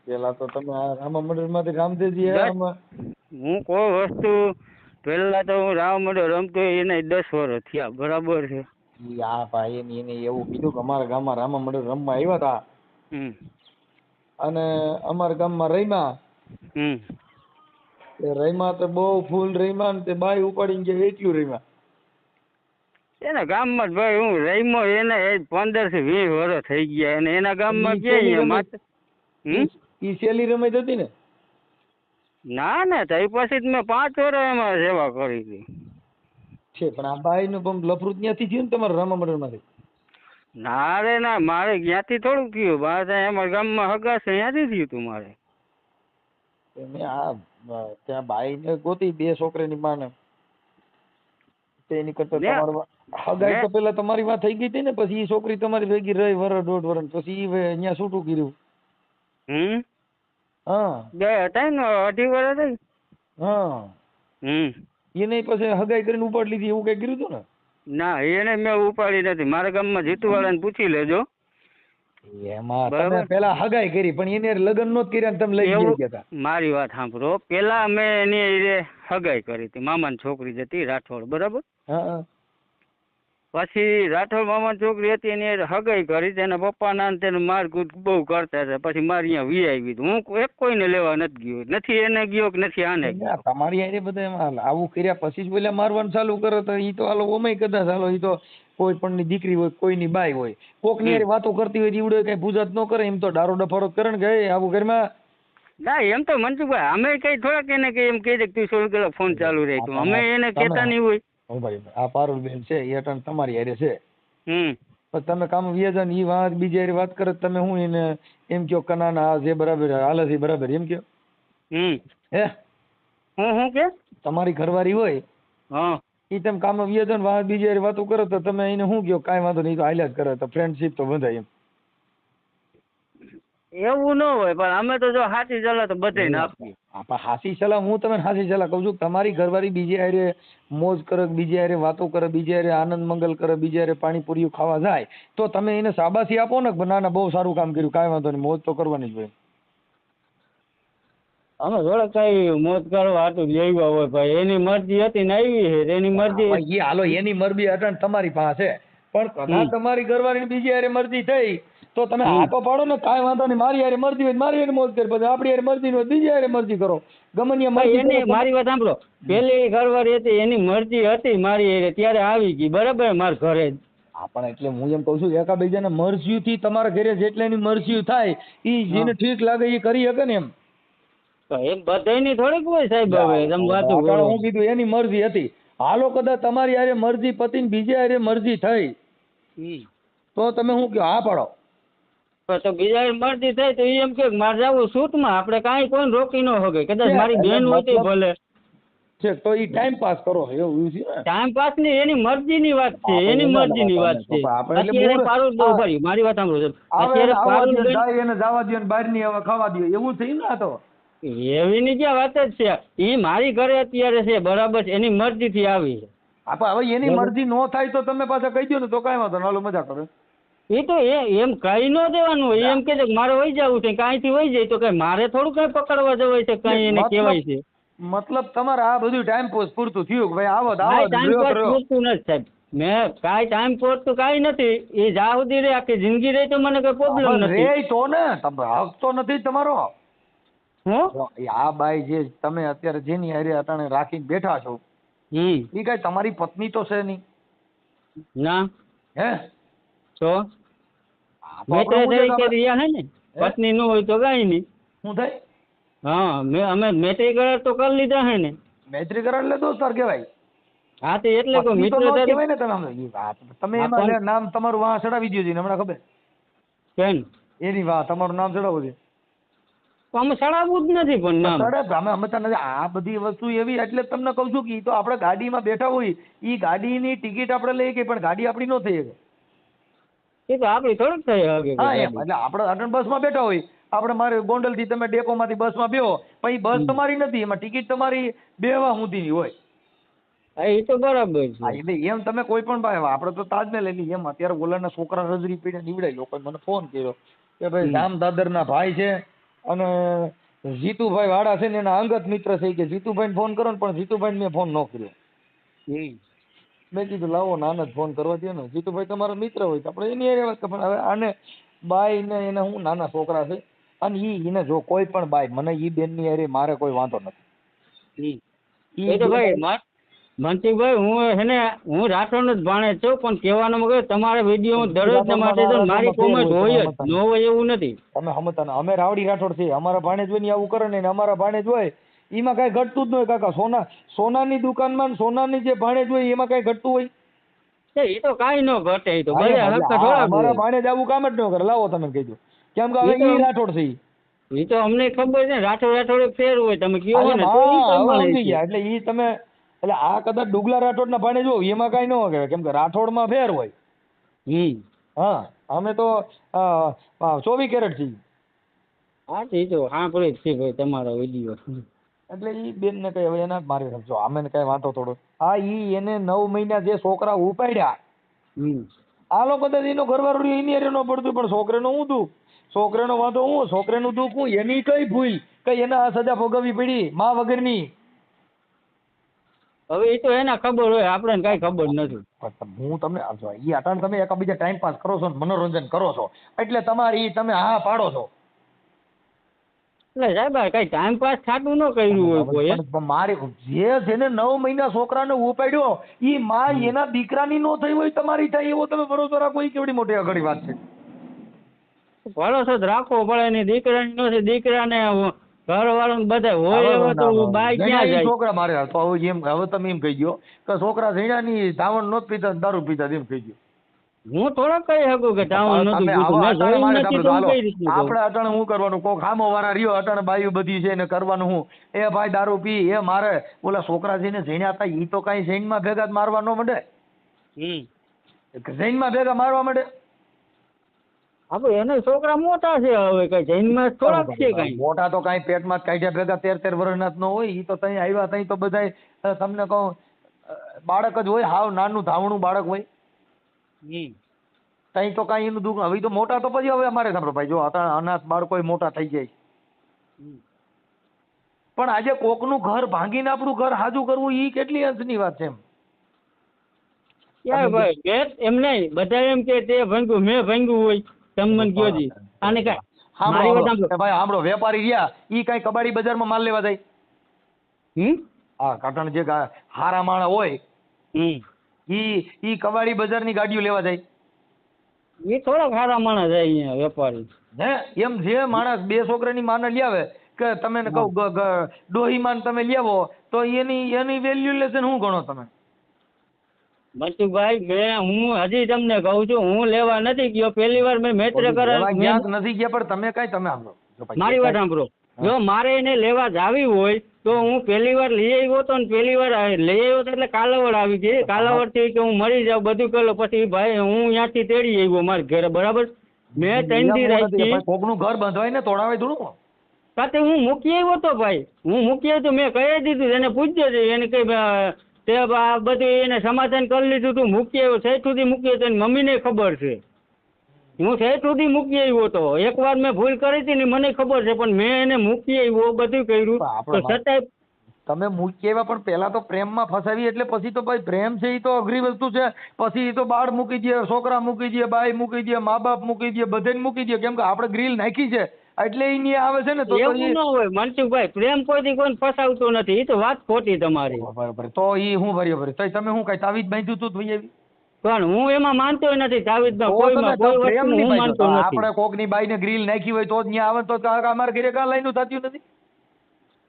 પેલા તો તમે આ રામા મંડળ માંથી રામદેવજી
હું કોઈ વસ્તુ પેલા તો હું રામ મંદિર રમતો એને 10 વર્ષ થયા, બરાબર છે.
આ ભાઈ એને એવું કીધું કે અમારા ગામમાં રામા મંડળ રમવા આવ્યા હતા અને અમારા ગામમાં રમ્યા. રમ્યા તો બહુ ફૂલ રમ્યા ને તે બાઈ ઉપાડીને ગયા એટલું રમ્યા.
એના ગામમાં ભાઈ હું રમ્યો એને 15 થી 20 વર્ષ થઈ ગયા અને એના ગામમાં ક્યાં
ઈ સેલી રમત હતી ને?
ના ના તઈ પછી મેં 5 વર્ષ એમાં સેવા કરી હતી
છે. પણ આ બાઈ નું પણ લફરું ત્યાંથી થયું ને તમારા રામા મંડળ માંથી?
ના રે ના, મારે ક્યાંથી થોડું થયું, મારે અમારા ગામમાં હગા છે ત્યાંથી થયું તું મારે.
ત્યાં બાઈ ને ગોતી 2 છોકરાની માને તેની કરતા તમારે હગાઈ તો પેલા તમારી વાત થઈ ગઈ હતી ને, પછી ઈ છોકરી તમારી ભેગી રહી 1.5 વર્ષ, પછી ઈ અહીંયા છૂટું કર્યું. હા
2.5 વર્ષ થઈ.
હા એને પછી હગાઈ કરીને ઉપાડી લીધી એવું કઈ કર્યું હતું ને?
ના એને મેં ઉપાડી નથી. મારા ગામમાં જીતુવાળાને પૂછી લેજો.
એમાં તમે
બરાબર.
પેલા હગાઈ કરી પણ એને લગ્ન નહોત કર્યા ને તમે લઈ
એવું
ગયા હતા.
મારી વાત સાંભળો, પેલા મેં એની હારે હગાઈ કરી હતી, મામાની છોકરી જ હતી રાઠોડ, બરાબર.
હા
પછી રાઠોડ મામાની છોકરી હતી એની હારે હગાઈ કરી, તેના પપ્પા ના તેને મારકૂટ બહુ કરતા હતા. પછી મારી અહીંયા વી આવી, હું એક કોઈને લેવા નથી ગયો, નથી એને ગયો કે નથી આને ગયો.
ના, તમારી હારે બધા એમાં આવું કર્યા પછી જ બોલ્યા મારવાનું ચાલુ કરો તો ઈ તો હાલો ઓમેય કદાચ હાલો ઈ તો કોઈ પણ ની દીકરી હોય કોઈની બાઈ હોય કોક ની હારે વાતો કરતી હોય જીવડે કઈ પૂજાત ન કરે, એમ તો ડારો ડફારો કરે ને કે આવું ઘરમાં.
ના એમ તો મનસુખભાઈ અમે કઈ થોડાક એને કઈ એમ કહી દે કે તું 16 કલાક ફોન ચાલુ રહે, તો અમે એને કહેતા નહીં હોય.
ઓ ભાઈ આ પારુલબેન છે એ અટણ તમારી હારે છે,
હમ
પણ તમે કામ વ્યાજા ને ઈ વાત બીજી હારે વાત કરે તમે હું એને એમ કયો કનાના આ જે બરાબર હાલે છે બરાબર એમ કયો. હે
હું કે
તમારી ઘરવાળી હોય
હા
ઈ તમે કામ વ્યાજા ને વાત બીજી હારે વાતો કરો તો તમે એને શું કયો કાંઈ વાંધો નહીં તો હાલ્યા જ કરે તો ફ્રેન્ડશીપ તો બંધાય એમ.
એવું ન હોય, પણ અમે તો જો સાચી સલાહ તો બધાને આપીએ.
પણ હાસી સલાહ હું તમને હાસી સલાહ કહું છું, તમારી ઘરવાળી બીજી હારે મોજ કરે, બીજી હારે વાતો કરે, બીજી હારે આનંદ મંગલ કરે, બીજી હારે પાણીપુરીઓ ખાવા જાય તો તમે એને શાબાશી આપો ને કે ના ના બહુ સારું કામ કર્યું, કાંઈ વાંધો નહીં, મોજ તો કરવાની જ હોય.
અમે થોડા કઈ મોજ કરવા હાટું જ આવ્યા હોય ભાઈ, એની મરજી હતી ને આવી છે એની મરજી.
એ હાલો એની મરજી અટણ તમારી પાસે, પણ કદાચ તમારી ઘરવાળી બીજી હારે મરજી થઈ તો તમે હાથો પાડો ને કાંઈ વાંધો નહીં, મારી હારે મરજી હોય મારી હારે મોજ કરી, પછી આપણી હારે મરજી હોય બીજી હારે મરજી કરો, ગમે
એની મારી વાત સાંભળો, પેલી ઘરવાળી હતી એની મરજી હતી મારી હારે ત્યારે આવી ગઈ બરાબર મારા ઘરે જ.
પણ એટલે હું એમ કઉ છું એકાબીજાને મરજીયું થી તમારા ઘરે જેટલા એની મરજીયું થાય ઈ જેને ઠીક લાગે એ કરી શકે ને એમ.
તો એમ બધાયની થોડીક હોય સાહેબ, હવે તમે વાતો કરો.
હું કીધું એની મરજી હતી, હાલો કદાચ તમારી હારે મરજી પતિ ને બીજી હારે મરજી થઈ તો તમે શું કહો હા પાડો.
તો બીજા મરજી થાય તો એમ કે મારે જવું શૂટમાં, આપણે કાંઈ કોઈ રોકી ન શકે, કદાચ મારી બેન હોય તો ભલે
છે તો ઈ ટાઈમ પાસ કરો એવું છે ને.
ટાઈમ પાસ ની એની મરજી ની વાત છે, એની મરજી ની વાત છે. અત્યારે પારુલ બહુ ભરી મારી વાત સાંભળો, અત્યારે પારુલ
એને જવા દો ને બહાર ની હવે ખાવા દો એવું થયું ને. તો
એવી ની ક્યાં વાત જ છે, એ મારી ઘરે અત્યારે છે બરાબર છે, એની મરજી થી આવી છે.
હવે એની મરજી નો થાય તો તમે પાછા કહી દો ને તો કાંઈ વાંધો નાલો મજા કરો.
એ તો એમ કઈ ન દેવાનું હોય, એમ કે મારે વહી જવું છે, કાંઈ થી વહી જાય તો કઈ મારે થોડું કઈ પકડવા જવાય છે, કઈ એને કહેવાય છે.
મતલબ તમારે આ બધું ટાઈમ પાસ પૂરતું થયું ભાઈ આવો
ટાઈમ પાસ પૂરતું નથી સાહેબ, મેં કાંઈ ટાઈમ પૂરતું કાંઈ નથી, એ જ્યાં સુધી રે આખી જિંદગી રહે તો મને કઈ પ્રોબ્લેમ નથી.
રે તો ને હક તો નથી તમારો. આ બાઈ જે તમે અત્યારે જેની હારે અટાણે રાખીને બેઠા છો એ કઈ તમારી પત્ની તો છે નહીં
ના.
હે
તો મેટર તરીકે રહ્યા હે ને, પત્ની નો હોય તો કઈ નહીં.
શું થાય?
હા અમે મૈત્રી કરાર તો કરી લીધા હે ને.
મૈત્રી કરાર એટલે દોસ્તાર કહેવાય.
હા તો એટલે કોઈ મિત્ર
કહેવાય ને. તમે એમાં નામ તમારું વાહ ચડાવી દો છે હમણાં ખબર
કેમ
એની વાહ તમારું નામ ચડાવવું છે.
અમે ચડાવવું જ નથી પણ નામ
અમે તને આ બધી વસ્તુ એવી એટલે તમને કઉ છું કે તો આપણે ગાડીમાં બેઠા હોય ઈ ગાડીની ટિકિટ આપણે લઈએ કે પણ ગાડી આપણી ન થઈ શકે.
એ તો આપણી થોડુંક થઈ શકે.
હા એમ એટલે આપણે અટણ બસમાં બેઠા હોય, આપણે મારે ગોંડલ થી તમે ડેપોમાંથી બસમાં બેહો પણ ઈ બસ તમારી નથી, એમાં ટિકિટ તમારી બેહવા સુધીની હોય.
એ તો બરાબર છે.
એટલે એમ તમે કોઈ પણ ભાઈ આપણે તો તાજને લઈ લઈએ. એમ અત્યારે ઓલાના છોકરા રજરી પીડે નીવડાય, લોકો મને ફોન કર્યો કે ભાઈ રામ દાદર ના ભાઈ છે અને જીતુભાઈ વાડા છે ને એના અંગત મિત્ર છે કે જીતુભાઈ ફોન કરો ને, પણ જીતુભાઈ મેં ફોન ન કર્યો. મેં કીધું લાવો નાના જ ફોન કરવા દો ને, જીતુભાઈ તમારા મિત્ર હોય તો આપણે એની વાત. પણ હવે આને બાઈ ને એને હું નાના છોકરા છે અને એને જો કોઈ પણ બાઈ મને ઈ બેન ની હારે મારે કોઈ વાંધો નથી.
મનસુખભાઈ હું રાઠોડ જ ભાણે છું, પણ કહેવાનો મગર તમારા વિડીયો દરરોજ માટે મારી કોમેન્ટ હોય જ, ન હોય એવું નથી.
તમે સમજતા અમે રાવડી રાઠોડ છીએ, અમારા ભાણેજ હોય ને આવું કરે ને અમારા ભાણેજ હોય એમાં કઈ ઘટતું જ ન હોય કાકા. સોનાની દુકાનમાં સોનાની જે ભાણેજ હોય એમાં કઈ ઘટતું હોય?
એ તો કાઈ ન ઘટે. એ તો
અમારા ભાણેજ આવું કામ જ ન કરે. લાવો તમે કહી દો કેમ કે હવે ઈ રાઠોડ છે.
એ તો અમને ખબર છે, રાઠોડ રાઠોડ ફેર હોય તમે કહો ને
એટલે ઈ તમે એટલે આ કદાચ ડુગલા રાઠોડ ના ભાણેજ હોય એમાં કઈ ન હોય કેમ કે રાઠોડ માં ફેર હોય. હા અમે તો 24 કેરેટ છીએ.
હા એ તો સાંભળે છે ભાઈ તમારો વિડીયો.
એટલે ઈ બેન ને કઈ હવે એના મારી રાખજો, અમે કઈ વાંધો થોડો. હા ઈ એને 9 મહિના જે છોકરા ઉપાડ્યા આલો કદાચ એનો ઘરવાળો રહ્યો એની હારે ન પડતું, પણ છોકરાનો હું દુઃખ, છોકરાનો વાંધો હું, છોકરાનું દુઃખ હું, એની કઈ ભૂલ કઈ એને આ સજા ભોગવવી પડી માં વગરની.
હવે એ તો એના ખબર હોય, આપણે કઈ ખબર નથી.
હું તમને એ અટાણ તમે એકબીજા ટાઈમ પાસ કરો છો, મનોરંજન કરો છો, એટલે તમારી તમે હા પાડો છો.
એટલે સાહેબ કઈ ટાઈમ પાસ થતું ન કર્યું હોય કોઈ.
પણ મારે જે જેને 9 મહિના છોકરાને ઉપાડ્યો ઈ માં એના દીકરાની નો થઈ હોય તમારી થાય એવો તમે ભરોસો રાખો, એ કેવડી મોટી અઘરી વાત છે.
ભરોસો જ રાખવો પડે ને, દીકરાની નો છે, દીકરાને ઘર વાળું બધા હોય એવો તો બાઈ ક્યાં જાય.
છોકરા મારે તો હવે તમે એમ કહી ગયો કે છોકરા ઝીણા ની ધાવણ નહોત પીતા દારૂ પીતા, એમ કહી ગયો.
હું થોડોક કહી શકું કે ધાવણ નતું પીતું, મેં જોયું નથી તો હું કઈ રીતનું કહું?
આપણે અટાણે શું કરવાનું, કોક ખામો વાળા રહ્યો અટાણે બાયું બધી છે એને કરવાનું હું, એ ભાઈ દારૂ પી એ મારે ઓલા છોકરા જઈને ઝીણા હતા ઈ તો કઈ ઝીણમાં ભેગા મારવા ન માંડે, ઝીણમાં ભેગા મારવા માંડે.
આપણે એને છોકરા મોટા છે, હવે કઈ જૈનમાં થોડાક છે, કઈ
મોટા તો કઈ પેટમાં કાઢ્યા ભેગા 13 વર્ષના જ ન હોય. ઈ તો તઈ આવ્યા તઈ તો બધાય તમને કહું બાળક જ હોય, હાવ નાનું ધાવણું બાળક હોય. તઈ તો કઈ એનું દુઃખ. હવે તો મોટા તો પછી હવે અમારે સાંભળો ભાઈ, જો અનાથ બાળકો મોટા થઈ જાય, પણ આજે કોકનું ઘર ભાંગીને આપણું ઘર હાજુ કરવું ઈ કેટલી અંશની વાત છે.
યાર ભાઈ એમ નહીં, બધા એમ કે તે ભાંગ્યું મેં ભાંગ્યું હોય, તમને કયો જી આને કઈ મારી વાત સાંભળો
ભાઈ, સાંભળો વેપારી રહ્યા ઈ કઈ કબાડી બજારમાં માલ લેવા જાય? હા, કાટણ જે હારા માણા હોય ઈ કબાડી બજારની ગાડીઓ લેવા જાય?
એ થોડા હારા માણસ જાય અહીંયા વેપારી.
હે એમ જે માણસ 2 છોકરાની માને લ્યાવે કે તમે કહું ડોહી માન તમે લેવો તો એની વેલ્યુલેશન શું ગણો તમે?
મનસુખભાઈ હું હજી તમને કહું છું, હું લેવા નથી ગયો, પહેલી વાર મેં મેત્ર કરાવ્યું
નથી ગયા, પણ તમે સાંભળો
મારી વાત સાંભળો, જો મારે એને લેવા જાવી હોય તો હું પહેલી વાર લઈ આવ્યો હતો ને પહેલી વાર લઈ આવ્યો હતો એટલે કાલાવડ આવી ગઈ, કાલાવડ થી કે હું મરી જાઉં બધું કર્યું, પછી ભાઈ હું ત્યાંથી તેડી આવ્યો મારા ઘરે, બરાબર. મેં 3 દી રાખી,
કોકનું ઘર બંધવાય ને તોડાવાય થોડું.
સાથે હું મૂકી આવ્યો હતો ભાઈ, હું મૂકી આવ્યો મેં કહી દીધું, એને પૂછ્યો છે, એને કઈ તે બધું એને સમાધાન કરી લીધું તું, મૂકી આવ્યો સેઠ સુધી મૂકી આવ્યો, એની મમ્મીને ખબર છે હું સેઠ સુધી મૂકી આવ્યો હતો. એકવાર મેં ભૂલ કરી હતી ને મને ખબર છે, પણ મેં એને મૂકી આવ્યો બધું કર્યું તો છતાંય
તમે મૂકી આવ્યા, પણ પેલા તો પ્રેમમાં ફસાવી એટલે પછી તો ભાઈ પ્રેમ છે એ તો અઘરી વસ્તુ છે. પછી એ તો બાળ મૂકી દે, છોકરા મૂકી દે, બાઈ મૂકી દે, મા બાપ મૂકી દે, બધાને મૂકી દે, કેમ કે આપણે ગ્રીલ નાખી છે એટલે એ નહીં આવે છે ને. તો
એવું ન હોય મનસુખભાઈ, પ્રેમ કોઈથી કોઈને ફસાવતો નથી, એ તો વાત ખોટી તમારી.
બરાબર, તો એ હું બરાબર તમે હું કઈ તાવીજ બાંધ્યું તું ભાઈ?
પણ હું એમાં માનતો નથી, તાવીજમાં કોઈમાં કોઈ વસ્તુ હું માનતો નથી.
આપણે કોકની બાઈને ગ્રીલ નાખી હોય તો જ ત્યાં આવે, તો અમારા ઘરે કાં લાઈનું થતું નથી?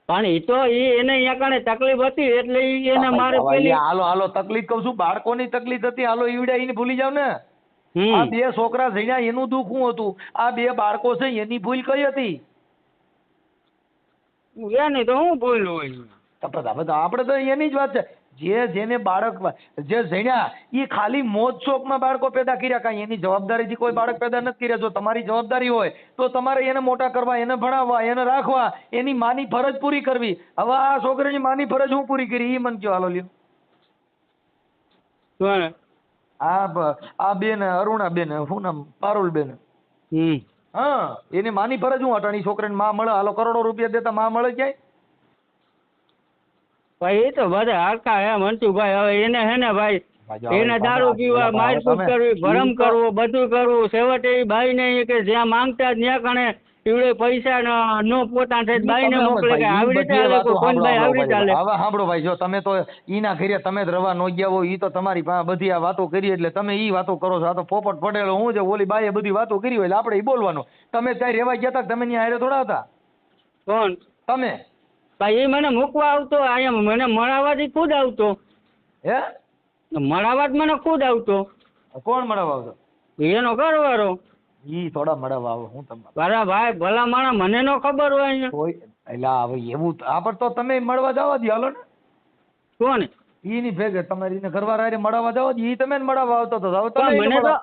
પણ એ તો એને અહીંયા કારણે તકલીફ હતી એટલે એને મારે પેલી
હાલો તકલીફ કહું છું, બાળકોની તકલીફ હતી, હાલો ઈવડા એને ભૂલી જાવ ને. આ 2 છોકરા જઈને એનું દુઃખ શું હતું, આ 2 બાળકો છે એની ભૂલ કઈ હતી?
એની તો હું ભૂલ હોય,
આપણે તો એની જ વાત છે. જેને બાળક જે જણ્યા એ ખાલી મોજ શોખમાં બાળકો પેદા કર્યા, કાંઈ એની જવાબદારીથી કોઈ બાળક પેદા નથી કર્યા. જો તમારી જવાબદારી હોય તો તમારે એને મોટા કરવા, એને ભણાવવા, એને રાખવા, એની માની ફરજ પૂરી કરવી. હવે આ છોકરાની માની ફરજ હું પૂરી કરી એ મને કયો, હાલો લ્યો. આ બેન અરુણા બેન, શું નામ, પારુલ બેન, હા, એની માની ફરજ હું અટાણી છોકરાને માં મળે, હાલો કરોડો રૂપિયા દેતા માં મળે ક્યાંય?
ભાઈ એ તો બધા હરખા હે મનસુખભાઈ. હવે એને હે ને ભાઈ એને દારૂ પીવા, મારકૂટ કરવી, ભરમ કરવો, બધું કરવું, છેવટે એ બાઈ ને કે જ્યાં માંગતા ત્યાં કણે એવડે પૈસા નો પોતા થાય બાઈ ને મોકલે કે આવી રીતે હાલે, કોઈ બાઈ આવી રીતે હાલે.
હવે સાંભળો ભાઈ, જો તમે તો ઈના ઘરે તમે જ રવા નો ગયા હોય, ઈ તો તમારી પાસે બધી આ વાતો કરી એટલે તમે ઈ વાતો કરો છો. આ તો પોપટ પડેલો હું છે, ઓલી બાઈએ બધી વાતો કરી હોય એટલે આપણે ઈ બોલવાનું. તમે ત્યાં રેવા ગયા હતા, તમે ત્યાં હારે થોડા હતા?
કોણ?
તમે.
ભાઈ એ મને મૂકવા આવતો, અહીંયા મને મળાવાથી ખુદ આવતો.
હે?
મળાવા જ મને ખુદ આવતો.
કોણ મળાવા આવતો?
એનો ઘરવાળો.
ઈ થોડા મળાવા આવે, હું તમને
બરા ભાઈ ભલા માણા મને નો ખબર હોય અહીંયા
કોઈ. એટલે હવે એવું આપણ તો તમે મળવા જવા દો, હાલો ને.
કોણ?
ઈ ની ભેગે તમારી ઘરવાળા હારે મળવા જવા દો, ઈ તમે મળવા આવતો તો હવે તમે.
મને તો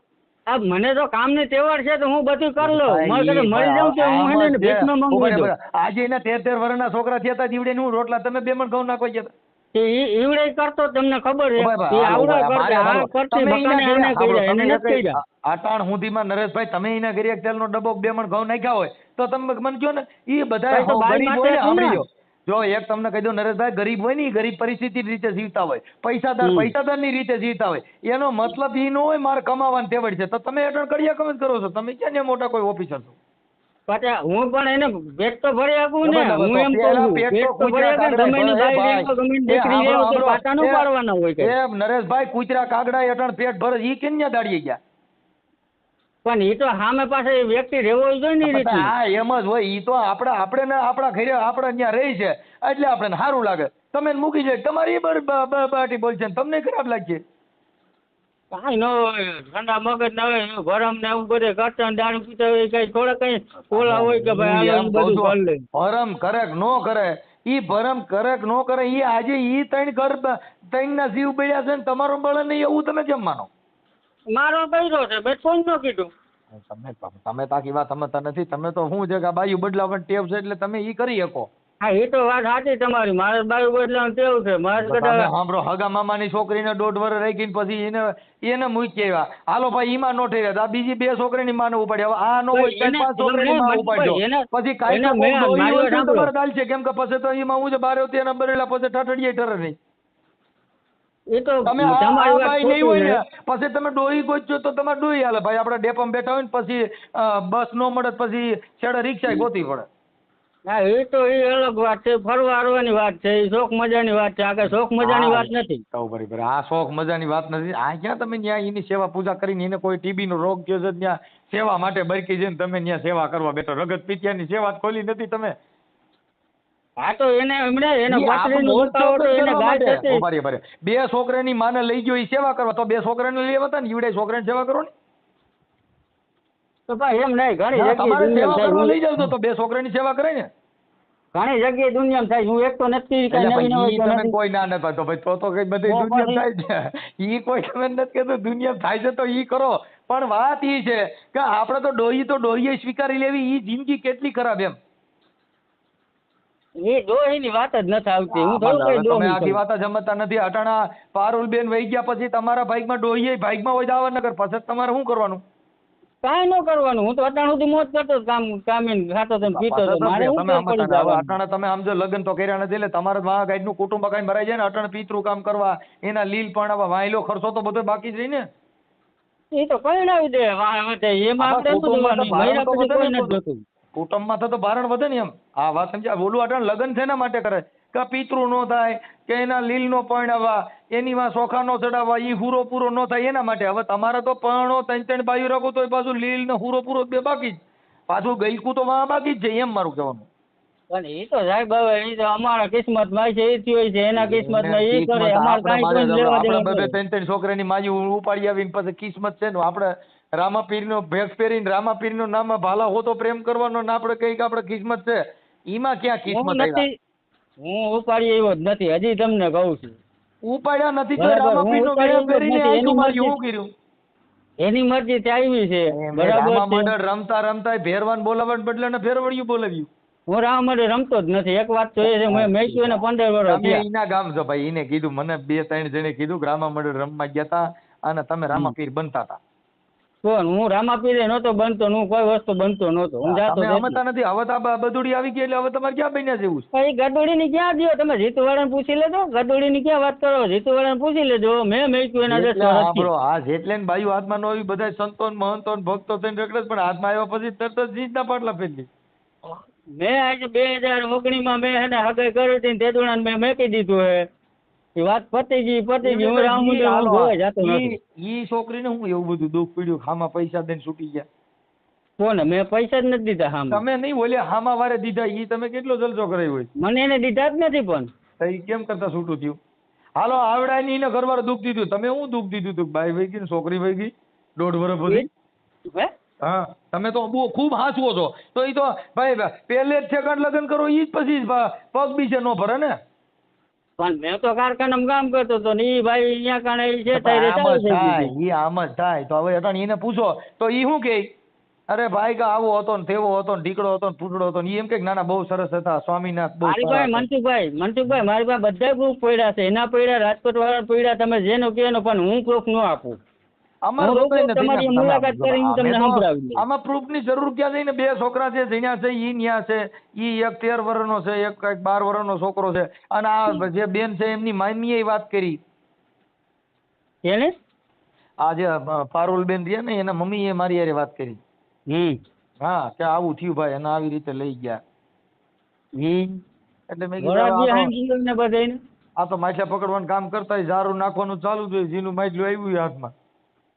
મને તો કામ ની તહેવાર છે તો હું બધું કરી લઉં, મારે મળી જાઉં કે હું એને ભેટમાં માંગુ છું.
આજે એના 13 વર્ષના છોકરા થયા હતા જીવડે હું રોટલા તમે 2 મણ ઘઉં નાખવા ગયા હતા?
ઈવડે કરતો તમને ખબર છે
ભાઈ,
એ
હાલો
આવડે
ભાઈ,
કરતે
મારે
આ કરતી
તમે
બકાને
એના
આને
ઘરે-
કર્યા
હાલો,
એને
તમે
નથી કર્યા
અટાણ સુધીમાં નરેશભાઈ તમે એના ઘરે એક તેલનો ડબ્બો 2 મણ ઘઉં નાખ્યા હોય તો તમે મને કહો ને એ બધા
ભાઈ તો બાઈ
ગરીબ
માટે
હોય ને,
હતું ને.
સાંભળી લો. જો એક તમને કહી દઉં, નરેશભાઈ ગરીબ હોય ને ઈ ગરીબ પરિસ્થિતિ રીતે જીવતા હોય, પૈસાદાર ની રીતે જીવતા હોય, એનો મતલબ ઈ ન હોય મારે કમાવાની તેવડ છે. તો તમે અટાણ કડિયા કમ જ કરો છો, તમે ક્યાં ને મોટા કોઈ ઓફિસર છો?
પાછા હું પણ એને પેટ તો ભરી આપું ને,
બરાબર,
હું એમ કહું
પેલા
છું
પેટ
પેટ
તો
તો ભરી આપે ને,
કૂતરા
ગમે એની
કાગડા
બાઈ
ભાઈ,
ગમે એની
એ
દીકરી લેવો તો
સાંભળો,
પાટા નું પાડવાના હોય કે
નરેશભાઈ કૂતરા કાગડા અટાણ પેટ ભરે ઈ કેન્યા દાડીએ ગયા?
પણ એ તો સામે પાસે એ વ્યક્તિ રહેવો જોઈએ ને એ
પછી
રીતનું.
હા એમ જ હોય. ઈ તો આપણે ને આપણા ઘરે આપણે ત્યાં રહી છે એટલે આપણે સારું લાગે. તમે એને મૂકી જાય તમારી બાટી બોલશે ને તમને ખરાબ લાગશે.
કાંઈ ન હોય, ઠંડા મગજ ના હોય, ગરમ ને એવું બધે કરતા ને દારૂ પીતા હોય, કઈ થોડા કઈ ઓલા હોય કે ભાઈ હાલો ઈ બધું કરી લે.
ભરમ કરે કે નો કરે, ઈ ભરમ કરે કે નો કરે, ઈ આજે ઈ ત્રણ ના જીવ બળ્યા છે ને તમારો બળે નહીં એવું તમે કેમ માનો?
મારો બૈરો છે, મેં કોઈ ન કીધું.
તમે તાકી વાત સમજતા નથી. તમે તો શું છે કે આ બાયું બદલાવાની ટેવ છે એટલે તમે ઈ કરી શકો.
હા એ તો વાત સાચી તમારી, મારે બાયું બદલાવાનું તેવું છે. મારે
તમે
કદાચ
સાંભળો, હગા મામાની છોકરીને 1.5 વર્ષ રાખીને પછી એને મૂકી આવ્યા. હાલો ભાઈ ઈમાં નો ઠેર્યા, આ બીજી 2 છોકરીની માને ઉપાડી. હવે આ નો હોય 4-5 છોકરીની માં ઉપાડજો. પછી કાંઈ તો કોક ડોહી હોય તો તમારે દાલ છે, કેમ કે પછી તો ઈમાં હું છે બારે હોતી એના બરેલા પછી ઠઠડીએ ઠરે નહીં.
એ તો
તમે
તમારી વાત
ભાઈ નહીં
ખોટી
હોય
છે.
ને પછી તમે ડોહી ગોતજો તો તમારે ડોહી હાલે. ભાઈ આપણે ડેપોમાં બેઠા હોય ને પછી બસ નો મળે પછી છેડે રિક્ષા ગોતી પડે.
હા એ તો એ અલગ વાત છે, ફરવા હરવાની વાત છે, એ શોખ મજાની વાત છે. આ કઈ શોખ મજાની વાત નથી.
બરાબર, આ શોખ મજાની વાત નથી. આ ક્યાં તમે ત્યાં એની સેવા પૂજા કરીને એને કોઈ ટીબી નો રોગ થયો છે ત્યાં સેવા માટે બરકી જઈને તમે ત્યાં સેવા કરવા બેઠો. રગત પીતિયાની સેવા ખોલી નથી તમે.
હા તો એને એમણે એને પાતળીનું દુખાવો તો એને ગાય થતી.
2 છોકરાની માને લઈ ગયો ઈ સેવા કરવા, તો 2 છોકરાને લઈ આવતા ને ઈવડે છોકરાની સેવા કરો ને.
તો ભાઈ એમ નહીં, ઘણી
તમારે સેવા
જગ્યાએ
કરવા લઈ જાવ તો 2 છોકરાની સેવા કરે ને.
ઘણી જગ્યાએ દુનિયામાં થાય. હું એક તો નથી કઈ
એટલે
નવી
ભાઈ ઈ
નવી
તમે કોઈ ના નતા તો ભાઈ તો કઈ બધી દુનિયામાં થાય છે. ઈ કોઈ તમે નથી કહેતો દુનિયામાં થાય છે તો ઈ કરો. પણ વાત ઈ છે કે આપણે તો ડોહીએ સ્વીકારી લેવી. ઈ જિંદગી કેટલી ખરાબ એમ.
એ ડોહીની વાત જ નથી આવતી. હું થોડું કઈ
તમે
ડોહી
આખી વાત જ સમજતા નથી. અટાણા પારુલબેન વહી ગયા પછી તમારા ભાઈમાં ડોહીએ ભાઈમાં હોય દાવાનગર પછી તમારે શું કરવાનું?
કાંઈ ન કરવાનું. હું તો અત્યાર સુધી મોજ કરતો કામીન ખાતો તો પીતો તો. મારે શું
તમે
પડી
સમજતા
જવાનું?
અટાણા તમે સમજો લગ્ન તો કર્યા નથી એટલે તમારે ગાઈડનું કુટુંબ કાંઈ ભરાઈ જાય ને અટાણે પિતૃ કામ કરવા એના લીલ પણ વાયલો ખર્ચો તો બધો બાકી જ રહી ને.
એ તો કઈ દે એમાં આપણે શું જોવાનું? મહિના પછી કોઈ નથી જોતું.
કુટુંબમાં તો ભારણ વધે ને એમ. આ વાત સમજ્યા? બોલું અટાણે લગ્ન શેના માટે કરે કે પિતૃ નો થાય કે એના લીલ નો પરણાવવા, એની માં ચોખા નો ચડાવવા, ઈ હુરો પૂરો નો થાય એના માટે. હવે તમારે તો પરણો 3 બાયું રાખો તો પાછું લીલ ને હુરો પૂરો બે બાકી જ, પાછું ગઈકું તો વાં બાકી જ છે એમ મારું કહેવાનું.
પણ એ તો સાહેબ હવે એ તો અમારા કિસ્મતમાં છે, એ થયું છે એના કિસ્મતમાં એ કરે. અમારે કાંઈ કોઈ લેવા દેવા
આપણે 3 છોકરાની માજી ઉપાડી આવીને પછી કિસ્મત છે ને આપણે રામાપીરનો ભેસ પહેરીને રામાપીરનું નામ ભાલા હો તો પ્રેમ કરવાનો ને આપણે કઈક આપણે કિસ્મત છે. ઈમાં ક્યાં કિસ્મત આવી?
હું ઉપાડી એવો જ નથી, હજી તમને કહું છું.
ઉપાડ્યા નથી તો રામાપીરનો ભેસ પહેરીને આયતું મારી શું કર્યું?
એની મરજી ચાવી છે. બરાબર છે.
મંડળ રમતા રમતા ભેરવાન બોલાવવા બદલે ને ફેરવડિયું બોલાવ્યું.
હું રામ મંડળ રમતો જ નથી. એક વાત તો એ છે, મેં મેચ્યું એને 15 વર્ષ થયા.
એના ગામ છો ભાઈ. એને કીધું મને 2-3 જણે કીધું કે રામા મંડળ રમવા ગયા હતા અને તમે રામાપીર બનતા હતા.
કોણ? હું રામાપીરે નહોતો બનતો, હું કોઈ વસ્તુ બનતો નહોતો. હું જાતો
તમે સમજતા નથી. હવે તો બદુડી આવી ગઈ એટલે હવે તમારે ક્યાં બન્યા જેવું છે?
એ ગડોડી ની ક્યાં દો? તમે જીતુવાળાને પૂછી લેજો. ગડોડી ની ક્યાં વાત કરો? જીતુવાળાને પૂછી લેજો. મેં મેચ્યું એના 10 વર્ષ.
આ જેટલે બાયું હાથમાં નો આવી બધા સંતો મહંતો ભક્તો થઈને રખડે પણ હાથમાં આવ્યા પછી તરત જ જીતના પાટલા ફેરવી.
મેં આજે 2019 મેં એને હગાઈ કરી હતી, તેદુણા મેં મેકી દીધું હે. એ વાત પતી ગઈ. હું રામ મંદિર જોવા જતો નથી.
ઈ છોકરીને હું એવું બધું દુઃખ પડ્યું? હામાં પૈસા દઈને છૂટી ગયા.
કોને? મેં પૈસા જ નથી દીધા. હામાં
તમે નહીં બોલ્યા, હામાં વારે દીધા. ઈ તમે કેટલો જલસો કરાયો હોય?
મને એને દીધા જ નથી. પણ
એ કેમ કરતા છૂટું થયું? હાલો આવડા ની એને ઘરવાળા દુઃખ દીધું. તમે હું દુઃખ દીધું તું? બાઈ વહી ગઈ ને છોકરી વહી ગઈ 1.5 વર્ષ પછી.
હે?
હા, તમે તો બહુ ખૂબ હાંસવો છો. તો ઈ તો ભાઈ પહેલે જ ઠેકાણ લગ્ન કરો ઈ જ પછી પગ બીજે નો ભરે ને.
પણ મેં તો કારખાનામાં કામ કરતો હતો ને ઈ ભાઈ અહીંયા કાણે છે ત્યારે ચાલુ થઈ ગયું.
ઈ આમ જ થાય. તો હવે અટાણ એને પૂછો તો ઈ શું કે અરે ભાઈ કે આવો હતો ને તેવો હતો ને ઢીકડો હતો ને ફૂટડો હતો ને ઈ એમ કે ના ના બહુ સરસ હતા સ્વામીનાથ બહુ
મારી
સારા
પાસે
હતા.
મનસુખભાઈ મારી પાસે બધા પ્રૂફ પડ્યા છે, એના પડ્યા, રાજકોટ વાળા પડ્યા, તમે જેનો કહો એનો, પણ હું પ્રૂફ ન આપું.
અમારે
હું
લોકોએ
રોકું
નથી
તમારી
ને.
મુલાકાત કરીને
અમે
તમને
તો
સંભળાવી દઈશ.
આમાં પ્રૂફ ની જરૂર ક્યાં છે ને? 2 છોકરા છે જીણ્યા છે, ઈ ન્યા છે, ઈ એક 13 વર્ષનો છે, એક કઈક 12 વર્ષનો છોકરો છે, અને આ જે બેન છે એમની મામીએ વાત કરી.
એને
આ જે પારુલ બેન રહ્યા ને એના મમ્મીએ મારી હારે વાત કરી. હા કે આવું થયું ભાઈ, અને આવી રીતે લઈ ગયા. એટલે મેં કીધું આ તો માછલા પકડવાનું કામ કરતા ઝાડુ નાખવાનું ચાલુ થયું, જીનું માછલું આવ્યું હાથમાં.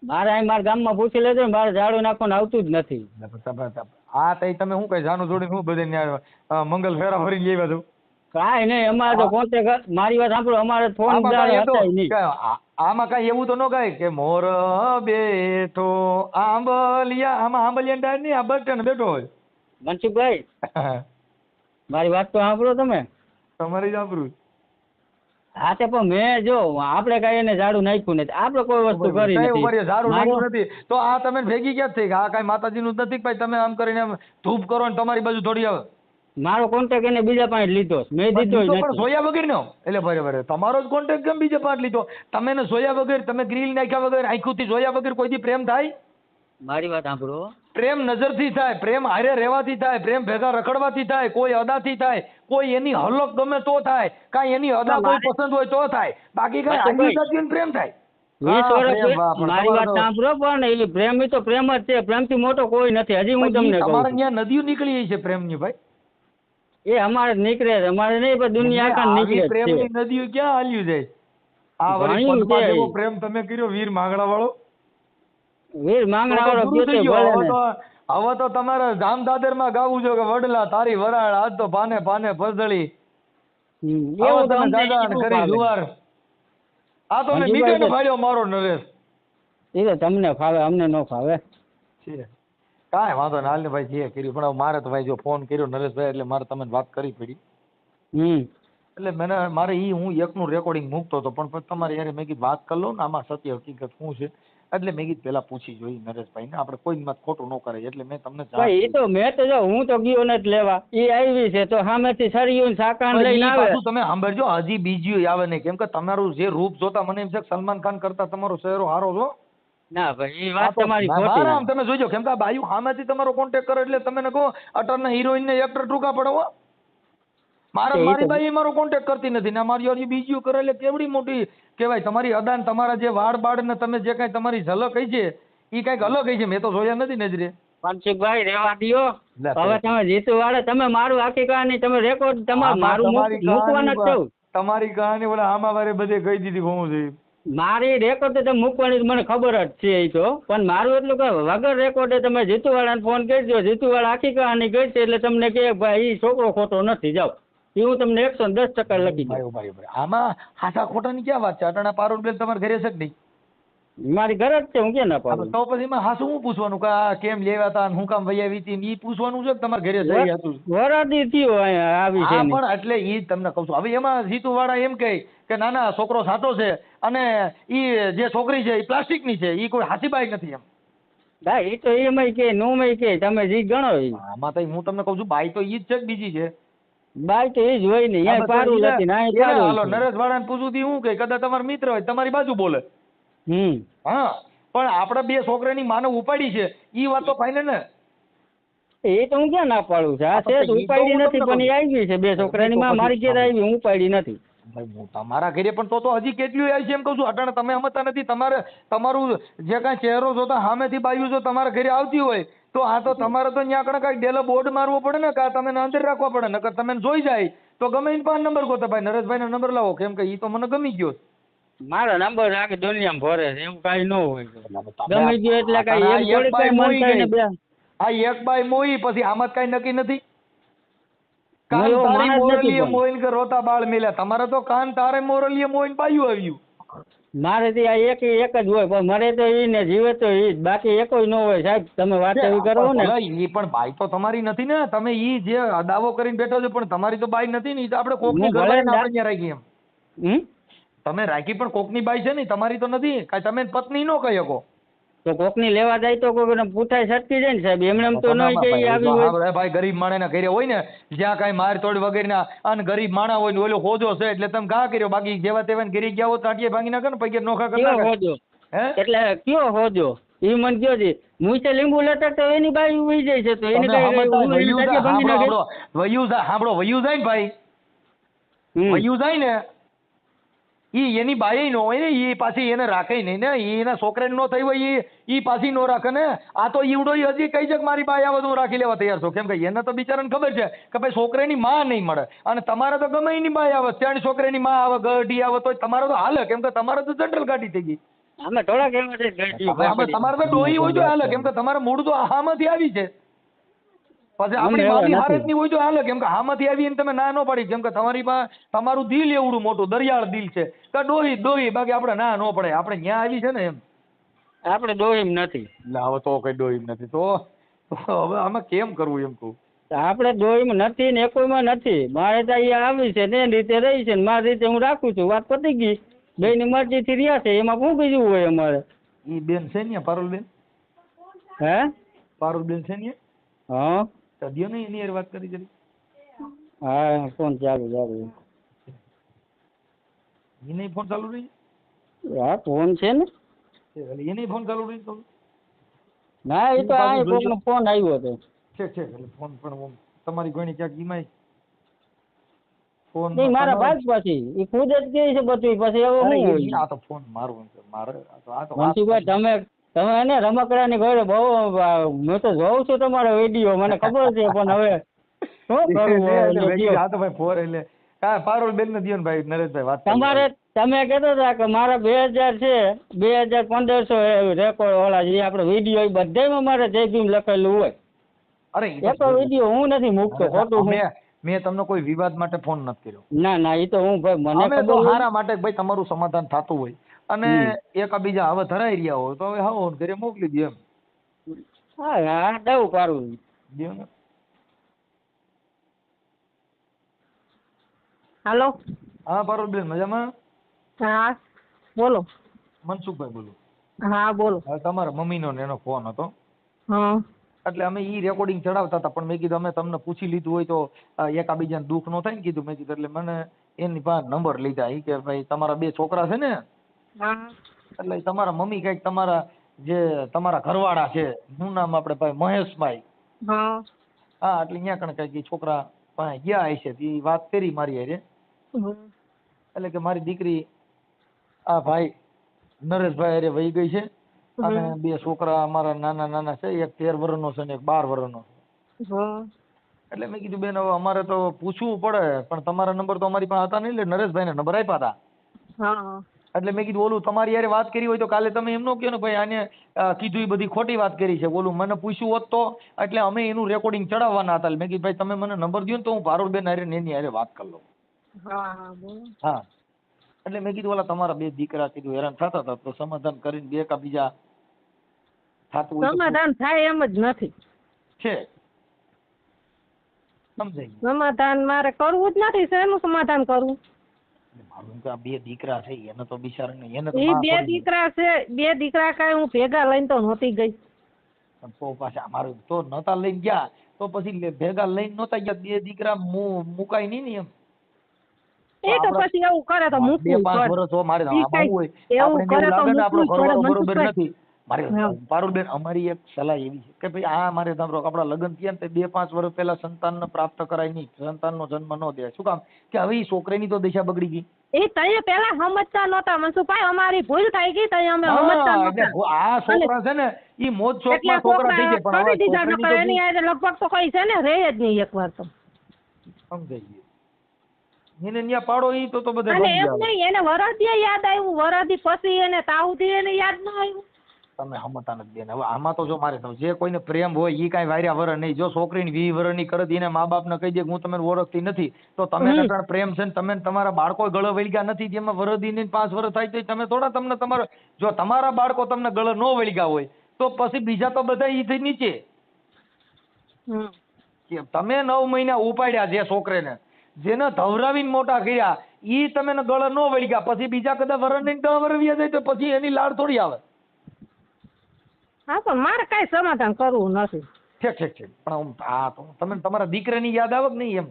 મારે અહીં મારા ગામમાં પૂછી લેજો ને, મારે ઝાડુ નાખવાનું આવતું જ નથી.
હા તઈ તમે શું કઈ જાનું જોડીને હું બધે મંગલ ફેરા ફરીને લેવા દઉં?
કાંઈ નહીં, અમારે તો કોન્ટેક્ટ, મારી વાત સાંભળો, અમારે ફોન નહીં.
આમાં કઈ એવું તો ન કાય કે મોર બેઠો આંબલિયા, આમાં આંબલિયા ડાળ નહીં, આ બસ સ્ટેન્ડ બેઠો હોય.
મનસુખભાઈ મારી વાત તો સાંભળો તમે.
તમારી સાંભળું.
હા તે પણ મેં જો આપણે કઈ એને ઝાડુ નાખ્યું નથી, આપણે કોઈ વસ્તુ કરી નથી.
ઝાડુ નાખ્યું નથી તો આ તમે ભેગી ક્યાં થઈ? આ કઈ માતાજીનું જ નથી ભાઈ, તમે આમ કરીને ધૂપ કરો ને તમારી બાજુ થોડી આવે.
મારો કોન્ટેક્ટ એને બીજા પાસે લીધો, મેં દીધો
પણ સોયા વગર નો. એટલે બરાબર, તમારો જ કોન્ટેક્ટ કેમ બીજા પાસે લીધો? તમે ને સોયા વગર, તમે ગ્રીલ નાખ્યા વગર, આંખુથી જોયા વગર કોઈ દી પ્રેમ થાય?
મારી વાત સાંભળો,
પ્રેમ નજરથી થાય, પ્રેમ હારે રહેવાથી થાય, પ્રેમ ભેગા રખડવાથી થાય, કોઈ અદાથી થાય, કોઈ એની હલક ગમે તો થાય, કાંઈ એની અદા કોઈ પસંદ હોય તો થાય, બાકી કઈ આગળ સાથે પ્રેમ થાય.
20 વર્ષ મારી વાત સાંભળો, પણ એ પ્રેમ તો પ્રેમ જ છે, પ્રેમથી મોટો કોઈ નથી. હજી હું તમને કહું,
તમારે ત્યાં નદીઓ નીકળી છે પ્રેમની ભાઈ.
એ અમારે નીકળે છે, અમારે નહીં, પણ દુનિયા આખા નીકળે છે.
પ્રેમની નદીઓ ક્યાં હાલ્યું જાય? આ વળી પ્રેમ તમે કર્યો વીર માંગડા વાળો.
વીર માંગડા વાળો
હવે તો તમારે જામદાદર માં ગાવું છે કે વડલા તારી વરાળ આજ તો પાને પાને ફસળી. કરી જુવાર. આ તો મેં બીજો ભાડ્યો મારો નરેશ.
એ તો તમને ફાવે, અમને ન ફાવે.
કાંઈ વાંધો ના, હાલ ને ભાઈ જે કર્યું, પણ મારે તો ભાઈ જો ફોન કર્યો નરેશભાઈ એટલે મારે તમને વાત કરી પડી. એટલે મારે હું એકનું રેકોર્ડિંગ મૂકતો હતો, પણ તમારે યાર મેં કીધું વાત કરી લો ને આમાં સત્ય હકીકત શું છે, એટલે મેં કીધું પેલા પૂછી જોઈ નરેશભાઈ ને, આપણે કોઈ માં ખોટું ન કરે એટલે મેં તમને.
એ તો મેં તો જો હું તો ગયો નથી લેવા, એ આવી છે તો સામેથી સરિયું સાકાન લઈને આવે.
તમે સાંભળજો, હજી બીજું આવે નહીં, કેમ કે તમારું જે રૂપ જોતા મને એમ છે સલમાન ખાન કરતા તમારો ચહેરો હારો છો.
ના ભાઈ એ વાત તમારી ખોટી.
તમે જોજો, કેમ કે બાયુ સામેથી તમારો કોન્ટેક્ટ કરે એટલે તમે કહો અટરના હિરોઈન ને એક્ટર ટૂંકા પડવો. મારી બાઈ મારો કોન્ટેક્ટ કરતી નથી ને મારી હજી બીજું કરે એટલે કેવડી મોટી કહેવાય. તમારી અદાન, તમારા જે વાળ બાળ ને તમે જે કઈ તમારી ઝલક કઈ છે એ કઈક અલગ કઈ છે, મેં તો જોયા નથી નજરે.
મનસુખભાઈ રેવા દો, હવે તમે જીતુ વાળે તમે મારું આખી કહાની તમે રેકોર્ડ તમારું મારું મૂકવાના જ છો.
તમારી કહાની ઓલા આમાં વારે બધે કહી દીધી હોવું જોઈએ.
મારી રેકોર્ડ તો તમે મૂકવાની મને ખબર જ છે એ તો, પણ મારું એટલું કે વગર રેકોર્ડે તમે જીતુવાળાને ફોન કરજો, જીતુવાળા આખી કહાની કહી છે એટલે તમને કે ભાઈ એ છોકરો ખોટો નથી, જાઓ. એ હું તમને 110% લખી દઉં.
આમાં હાસા ખોટા ની ક્યાં વાત છે? અટાણા પારુલ બેન તમારા ઘરે છે કે નહીં?
મારી ઘરે જ છે, હું ક્યાં ના પાડું.
તો પછી એમાં હાસું હું પૂછવાનું કે આ કેમ લેવા હતા, હું કામ વહી આવી હતી, એ પૂછવાનું છે કે તમારા ઘરે જઈ હતું?
વરાદી થયો આવી છે
પણ એટલે એ તમને કહું છું. હવે એમાં જીતુ વાળા એમ કહે કે ના ના છોકરો સાચો છે અને એ જે છોકરી છે એ પ્લાસ્ટિક ની છે, એ કોઈ હાસીબાઈ નથી એમ.
હા એ તો એમાં કે નો માં કે તમે જે ગણો.
આમાં તો હું તમને કહું છું બાઈ તો ઈ જ છે કે બીજી છે?
બાઈ તો એ જ હોય ને, અહીંયા પારું નથી ને અહીંયા પારું.
હાલો નરેશ વાળાને પૂછું થી હું કે કદાચ તમારા મિત્ર હોય તમારી બાજુ બોલે. હા પણ આપણે 2 છોકરાની માને ઉપાડી છે ઈ વાત તો ફાઇનલ ને.
એ તો હું ક્યાં ના પાડું છું, આ છે ઉપાડી નથી પણ એ આવી છે 2 છોકરાની માં મારી ઘેર આવી, હું ઉપાડી નથી.
ભાઈ તમારા ઘરે પણ તો હજી કેટલી આવી છે એમ કહું છું. અટાણે તમે સમજતા નથી. તમારું જે કાંઈ ચહેરો જોતા સામેથી બાયું જો તમારા ઘરે આવતી હોય તો આ તો તમારે તો ત્યાં આગળ કાંઈક ડેલો બોર્ડ મારવો પડે ને, કાં તમે અંદર રાખવા પડે, નકર તમે જોઈ જાય તો ગમે એને 5 નંબર ગોતે. ભાઈ નરેશભાઈ નો નંબર લાવો, કેમ કે ઈ તો મને ગમી ગયો.
મારો નંબર આખી દુનિયામાં ભરે છે, એવું કાંઈ ન હોય. ગમી ગયો એટલે કાંઈ એમ થોડી કાંઈ મન થાય ને.
આ એક બાઈ મોઈ પછી આમાં કાંઈ નક્કી નથી. કાન તારી મોરલીએ મોઈન કે રોતા બાળ મેલ્યા. તમારે તો કાન તારે મોરલીએ મોઈન બાયું આવ્યું.
મારે તો આ એક જ હોય, પણ મરે તો ઈ ને જીવે તો ઈ, બાકી એકોય ન હોય સાહેબ. તમે વાત એવી કરો ને.
ઈ પણ બાઈ તો તમારી નથી ને, તમે ઈ જે દાવો કરીને બેઠો છો પણ તમારી તો બાઈ નથી ને. ઈ તો આપણે કોકની ઘરવાળીને આપણે ત્યાં રાખી એમ. તમે રાખી પણ કોકની બાઈ છે ને, તમારી તો નથી. કાંઈ તમે પત્ની ન કહી શકો.
તો કોકની લેવા જાય તો કોકને પૂઠાઈ છટકી જાય ને સાહેબ, એમને એમ તો નહીં કે ઈ આવી હોય.
ભાઈ ગરીબ માણસના ઘરે હોય ને જ્યાં કાંઈ મારતોડ વગેરેના અને ગરીબ માણા હોય ને ઓલો હોજો છે એટલે તમે ઘા કર્યો, બાકી જેવા તેવા ઘરે ગયા હો તાટીએ ભાંગી નાખે ને પૈકી નોખા કરી
કયો
નાખે.
હોજો?
હે
એટલે કયો હોજો? ઈ મને કયો છે મુઈસે લીંબુ લટકતો એની બાઈ ઉઈ જાય છે તો એની કઈ ભાંગી નાખે.
વયું જાય ને ભાઈ, વયું જાય ને ઈ એની બાઈ નો હોય ને ઈ પાછી એને રાખે નહીં ને, ઈ એના છોકરાને નો થઈ હોય ઈ પાછી નો રાખે ને. આ તો ઈવડો હજી કઈ છે કે મારી બાઈ આવે તો હું રાખી લેવા તૈયાર છું, કેમ કે એને તો બિચારાને ખબર છે કે ભાઈ છોકરાની માં નહીં મળે, અને તમારે તો ગમે એની બાઈ આવે ત્યાં છોકરાની માં આવે ગઢી આવે તો તમારે તો હાલે, કેમ કે તમારે તો જનરલ ગાડી થઈ ગઈ.
અમે થોડા કેવા છે
તમારે તો ડોહી હોય તો હાલે, કેમ કે તમારે મૂળ તો આમાંથી આવી છે. પછી આપણી મારી હારતની હોય તો હાલે, કેમ કે આમાંથી આવીને તમે ના ન પડી, કેમ કે તમારી પાસે તમારું દિલ એવડું મોટું દરિયાળ દિલ છે કે ડોહી બાકી આપણે ના ન પડે, આપણે ન્યા આવી છે ને એમ.
આપણે ડોહીમ નથી.
હવે તો કઈ ડોહીમ નથી તો હવે આમાં કેમ કરવું એમ કહું.
આપણે ડોહીમ નથી ને એકોઈમાં નથી. મારે તો અહીંયા આવી છે ને રીતે રહી છે ને મારી રીતે હું રાખું છું, વાત પતી ગઈ. બેની મરજીથી રહ્યા છે, એમાં શું બીજું હોય અમારે.
ઈ બેન છે ને પારુલબેન?
હે
પારુલબેન છે ને?
હા
દિયો ને એની યાર વાત કરી જરી.
હા ફોન ચાલુ
એને ફોન ચાલુ રહી?
હા ફોન છે ને.
એને ફોન ચાલુ રહી તો
ના એ તો આ કોકનો ફોન આવ્યો હતો.
છે એટલે ફોન પણ તમારી ગણી ક્યાંક ઈમાય ફોન
નહીં મારા ભાઈ પાછી એ ખુદ જ કહે છે બધું, પછી હવે હું હોય.
આ તો ફોન મારવો છે મારે. આ તો
મનસુખભાઈ તમે એને રમકડાની ઘરે બહુ મેં તો જોઉં છું તમારો વિડીયો, મને ખબર છે, પણ હવે શું કરવું.
આ તો ભાઈ ફોર એટલે પારુલબેન ને દિયો ને ભાઈ નરેશભાઈ વાત
તમારે તમે કહેતા હતા કે મારા 2000 છે 2500 રેકોર્ડ ઓલા જે આપણે વિડીયો એ બધામાં મારે જય ભીમ લખેલું હોય.
અરે
એ તો વિડીયો હું નથી મૂકતો ખોટું.
મેં તમને કોઈ વિવાદ માટે ફોન નથી કર્યો.
ના એ તો હું ભાઈ મને
અમે તો હારા માટે ભાઈ તમારું સમાધાન થતું હોય અને એકબીજા હવે ધરાઈ રહ્યા હોય તો હવે હા ઘરે મોકલી દે એમ.
હા દઉં પારું
દો ને.
હાલો.
હા પારુલબેન મજામાં?
હા બોલો.
મનસુખભાઈ બોલું.
હા બોલો.
હવે તમારા મમ્મીનો ને એનો ફોન હતો
હા
એટલે અમે ઈ રેકોર્ડિંગ ચડાવતા હતા, પણ મેં કીધું અમે તમને પૂછી લીધું હોય તો એકાબીજાને દુઃખ ન થાય ને કીધું. મેં કીધું એટલે મને એની પાસે નંબર લીધા. ઈ કે ભાઈ તમારા 2 છોકરા છે ને, એટલે તમારા મમ્મી કઈક તમારા જે તમારા ઘરવાળા છે, શું નામ આપણે ભાઈ મહેશભાઈ, હા એટલે અહીંયા કણ કઈક છોકરા પાસે ગયા હશે એ વાત કરી મારી હારે. એટલે કે મારી દીકરી આ ભાઈ નરેશભાઈ હારે વહી ગઈ છે અને 2 છોકરા અમારા નાના છે, એક 13 વર્ષનો છે ને એક 12 વર્ષનો છે. એટલે મેં કીધું બેન હવે અમારે તો પૂછવું પડે, પણ તમારા નંબર તો અમારી પાસે હતા નહીં એટલે નરેશભાઈને નંબર આપ્યા હતા. એટલે મેં કીધું ઓલું તમારી યારે વાત કરી હોય તો કાલે તમે એમ ન કહો ને ભાઈ આને કીધું એ બધી ખોટી વાત કરી છે, ઓલું મને પૂછ્યું હોત તો એટલે અમે એનું રેકોર્ડિંગ ચડાવવાના હતા. મેં કીધું ભાઈ તમે મને નંબર દો ને તો હું પારુલબેન હારે ને એની હારે વાત કરી લઉં. હા એટલે મેં કીધું ઓલા તમારા 2 દીકરા કીધું હેરાન થતા હતા તો સમાધાન કરીને બે કા બીજા થતું હોય
સમાધાન થાય એમ જ નથી
છે. સમજાય?
સમાધાન મારે કરવું જ નથી. શેનું સમાધાન કરવું?
મારું કે આ 2 દીકરા છે એને તો બિચારાને એને
એ 2 દીકરા છે, 2 દીકરા કાંઈ હું ભેગા લઈને તો નહોતી ગઈ.
તો પાછા અમારું તો નતા લઈને ગયા તો પછી ભેગા લઈને નહોતા ગયા 2 દીકરા મુકાય નહીં ને એમ.
એ તો પછી એવું કરે તો મૂકવું
2-5 વર્ષ તો મારે આમાં હોય આપણે એવું લાગે ને આપણો ઘરવાળો બરોબર નથી. મારે પારુલબેન અમારી એક સલાહ એવી છે કે ભાઈ આ મારે સાંભળો આપણા લગ્ન થયા ને 2-5 વર્ષ પહેલા સંતાનને પ્રાપ્ત કરાય નહીં, સંતાનનો જન્મ ન દે. શું કામ કે હવે ઈ છોકરીની તો દિશા બગડી ગઈ.
એ તઈએ પેલા સમજતા નહોતા મનસુખભાઈ, અમારી ભૂલ થઈ ગઈ તઈએ અમે સમજતા નહોતા.
આ છોકરા છે ને ઈ મોજ શોખમાં છોકરા થઈ જાય પણ હવે છોકરીની
એની આજે લગભગ તો કઈ છે ને રે જ નહીં એકવાર તો
સમજાઈ ગયું. એને ન્યા પાડો ઈ તો બધા
અને એમ નહીં એને વરાદી યાદ આવ્યું, વરાદી પછી એને તાવથી એને યાદ ન આવ્યું.
તમે સમજતા નથી બેન. હવે આમાં તો જો મારે જે કોઈને પ્રેમ હોય ઈ કાંઈ વાર્યા વર નહીં. જો છોકરીને 20 વર્ષની કરે એને મા બાપને કહી દે હું તમને ઓળખતી નથી તો તમે નકર પ્રેમ છે ને તમે તમારા બાળકો ગળે વળગ્યા નથી જેમાં વરદીને 5 વર્ષ થાય તો તમે થોડા તમને તમારો જો તમારા બાળકો તમને ગળે ન વળગ્યા હોય તો પછી બીજા તો બધા ઈ થી નીચે. તમે 9 મહિના ઉપાડ્યા જે છોકરીને જેને ધવરાવીને મોટા કર્યા ઈ તમે ગળે ન વળગ્યા પછી બીજા કદાચ વરણ 10 વર્ષ વ્યા જાય તો પછી એની લાડ થોડી આવે.
હા પણ મારે કઈ સમાધાન કરવું નથી.
ઠીક પણ હા તો તમે તમારા દીકરાની યાદ આવે કે નહીં એમ?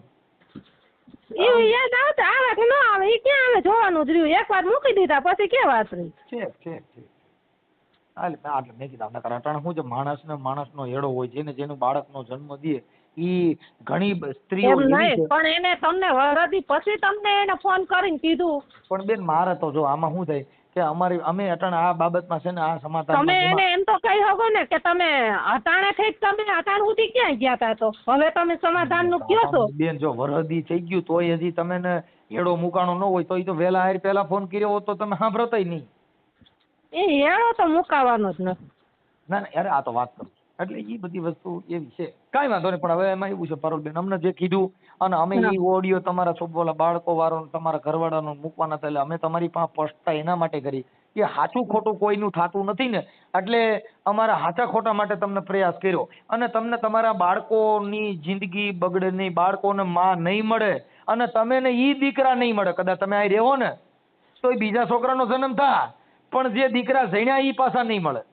એવું યાદ આવતા આવે કે ન આવે એ ક્યાં આવે જોવાનું જ રહ્યું. એકવાર મૂકી દીધા પછી કે વાત રહી.
ઠીક એટલે મેં કીધું અટાણે શું છે, માણસનો હેડો હોય છે ને, જેનું બાળકનો જન્મ દે ઈ ઘણી સ્ત્રીઓ
એમ
એવી
નહીં
છે.
પણ એને તમને વરદી પછી તમને એને ફોન કરીને કીધું.
પણ બેન મારે તો જો આમાં શું થાય કે અમે અટાણે આ બાબતમાં છે ને આ
તમે
સમાધાન
એને એમ તો કહી શકો ને કે તમે અટાણે થઈ તમે અટાણ સુધી ક્યાં ગયા તા, તો હવે તમે સમાધાન નું કયો છો?
બેન જો વરદી થઈ ગયું તોય હજી તમે ને હેડો મુકાણો ન હોય તો ઈ તો વેલા હાર પેલા ફોન કર્યો હોત તો તમે સાંભળતાય નહીં.
એ હેડો તો મુકાવાનો જ નથી.
ના યાર આ તો વાત કરું એટલે એ બધી વસ્તુ એવી છે. કાંઈ વાંધો નહીં, પણ હવે એમાં એવું છે પારુલબેન, અમને જે કીધું અને અમે એ ઓડિયો તમારા છોકરા બાળકો વાળો તમારા ઘરવાળાનો મૂકવાના હતા એટલે અમે તમારી પાસે પહોંચતા એના માટે કરી કે સાચું ખોટું કોઈનું થતું નથી ને, એટલે અમારા સાચા ખોટા માટે તમને પ્રયાસ કર્યો. અને તમને તમારા બાળકોની જિંદગી બગડે નહીં, બાળકોને માં નહીં મળે અને તમે ને ઈ દીકરા નહીં મળે. કદાચ તમે અહીં રહેવો ને તો એ બીજા છોકરાનો જન્મ થાય, પણ જે દીકરા જણ્યા ઈ પાછા નહીં મળે.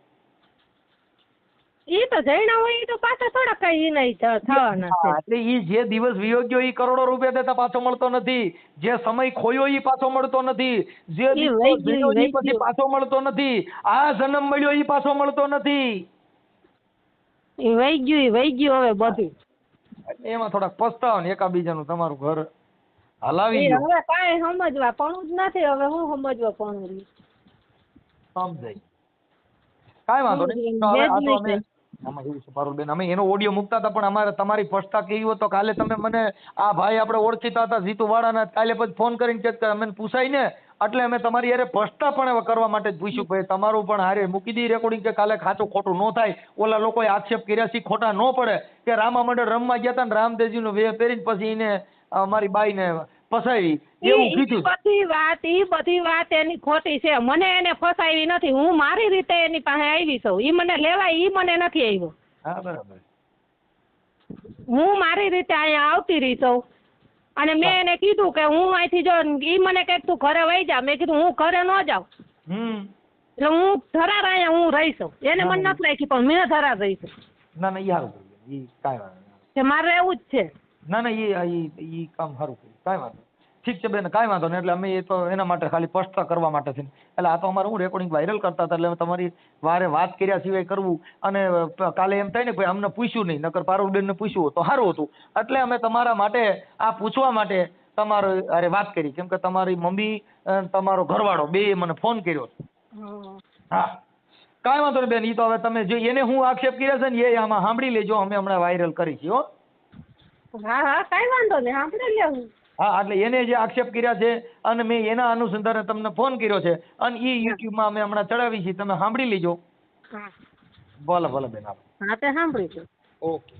ઈ તો જઈના હોય ઈ તો પાછા થોડા કઈ નહીં થવાના છે.
એટલે ઈ જે દિવસ વિયોગ્યો ઈ કરોડો રૂપિયા દેતા પાછો મળતો નથી, જે સમય ખોયો ઈ પાછો મળતો નથી, જે પછી પાછો મળતો નથી, આ જન્મ મળ્યો ઈ પાછો મળતો નથી.
ઈ વહી ગયું હવે બધું.
એમાં થોડાક પસ્તાવો ને એકાબીજાનું તમારું ઘર હલાવી ગયું.
હવે કાંઈ સમજવા પણ જ નથી. હવે હું સમજવા પણ
સમજાય. કાંઈ વાંધો નહીં. આમાં એવું છે પારુલબેન, અમે એનો ઓડિયો મૂકતા હતા પણ અમારે તમારી પછતા કેવી હતો. કાલે તમે મને આ ભાઈ આપણે ઓળખીતા હતા જીતુ વાળાના, કાલે પછી ફોન કરીને કે અમે પૂછાય ને એટલે અમે તમારી હારે પછતા પણ કરવા માટે જ પૂછ્યું ભાઈ તમારું પણ હારે મૂકી દી રેકોર્ડિંગ કે કાલે ખાચું ખોટું ન થાય, ઓલા લોકોએ આક્ષેપ કર્યા છે ખોટા ન પડે કે રામા મંડળ રમવા ગયા હતા ને રામદેવજીનો વેહ પહેરીને પછી એને અમારી બાઈને ફસાવી એવું કીધું.
બધી વાત એની ખોટી છે. મને એને ફસાવી નથી. હું મારી રીતે એની પાસે આવી છું. ઈ મને લેવાય ઈ મને નથી આવ્યો.
હા બરાબર.
હું મારી રીતે અહીંયા આવતી રહી છું અને મેં એને કીધું કે હું અહીંથી જો ઈ મને કહે તું ઘરે વહી જા. મેં કીધું હું ઘરે ન જાઉં. એટલે હું ધરાર અહીંયા હું રહી છું. એને મને નથી રાખી પણ મેં ધરાર રહી છું.
ના ઈ સારું કર્યું. ઈ કાંઈ વાંધો
કે મારે એવું જ છે.
ના ઈ કામ સારું કર્યું. કાંઈ વાંધો ઠીક છે બેન, કાંઈ વાંધો નહીં. એટલે અમે એ તો એના માટે ખાલી સ્પષ્ટતા કરવા માટે છે. એટલે આ તો અમારે હું રેકોર્ડિંગ વાયરલ કરતા હતા એટલે તમારી વારે વાત કર્યા સિવાય કરવું અને કાલે એમ થાય ને ભાઈ અમને પૂછ્યું નહીં, નકર પારુલબેનને પૂછ્યું તો સારું હતું. એટલે અમે તમારા માટે આ પૂછવા માટે તમારો અરે વાત કરી, કેમ કે તમારી મમ્મી તમારો ઘરવાળો બે મને ફોન કર્યો. હા કાંઈ વાંધો નહીં બેન, ઈ તો હવે તમે જે એને હું આક્ષેપ કર્યા છે ને એ આમાં સાંભળી લેજો. અમે હમણાં વાયરલ કરી છે. હો
હા કાંઈ વાંધો નહીં, સાંભળી લેવું.
હા એટલે એને જે આક્ષેપ કર્યા છે અને મેં એના અનુસંધાને તમને ફોન કર્યો છે અને એ યુટ્યુબમાં અમે હમણાં ચડાવી છે, તમે સાંભળી લેજો. ભલે બેન.
હા તે સાંભળી.
ઓકે.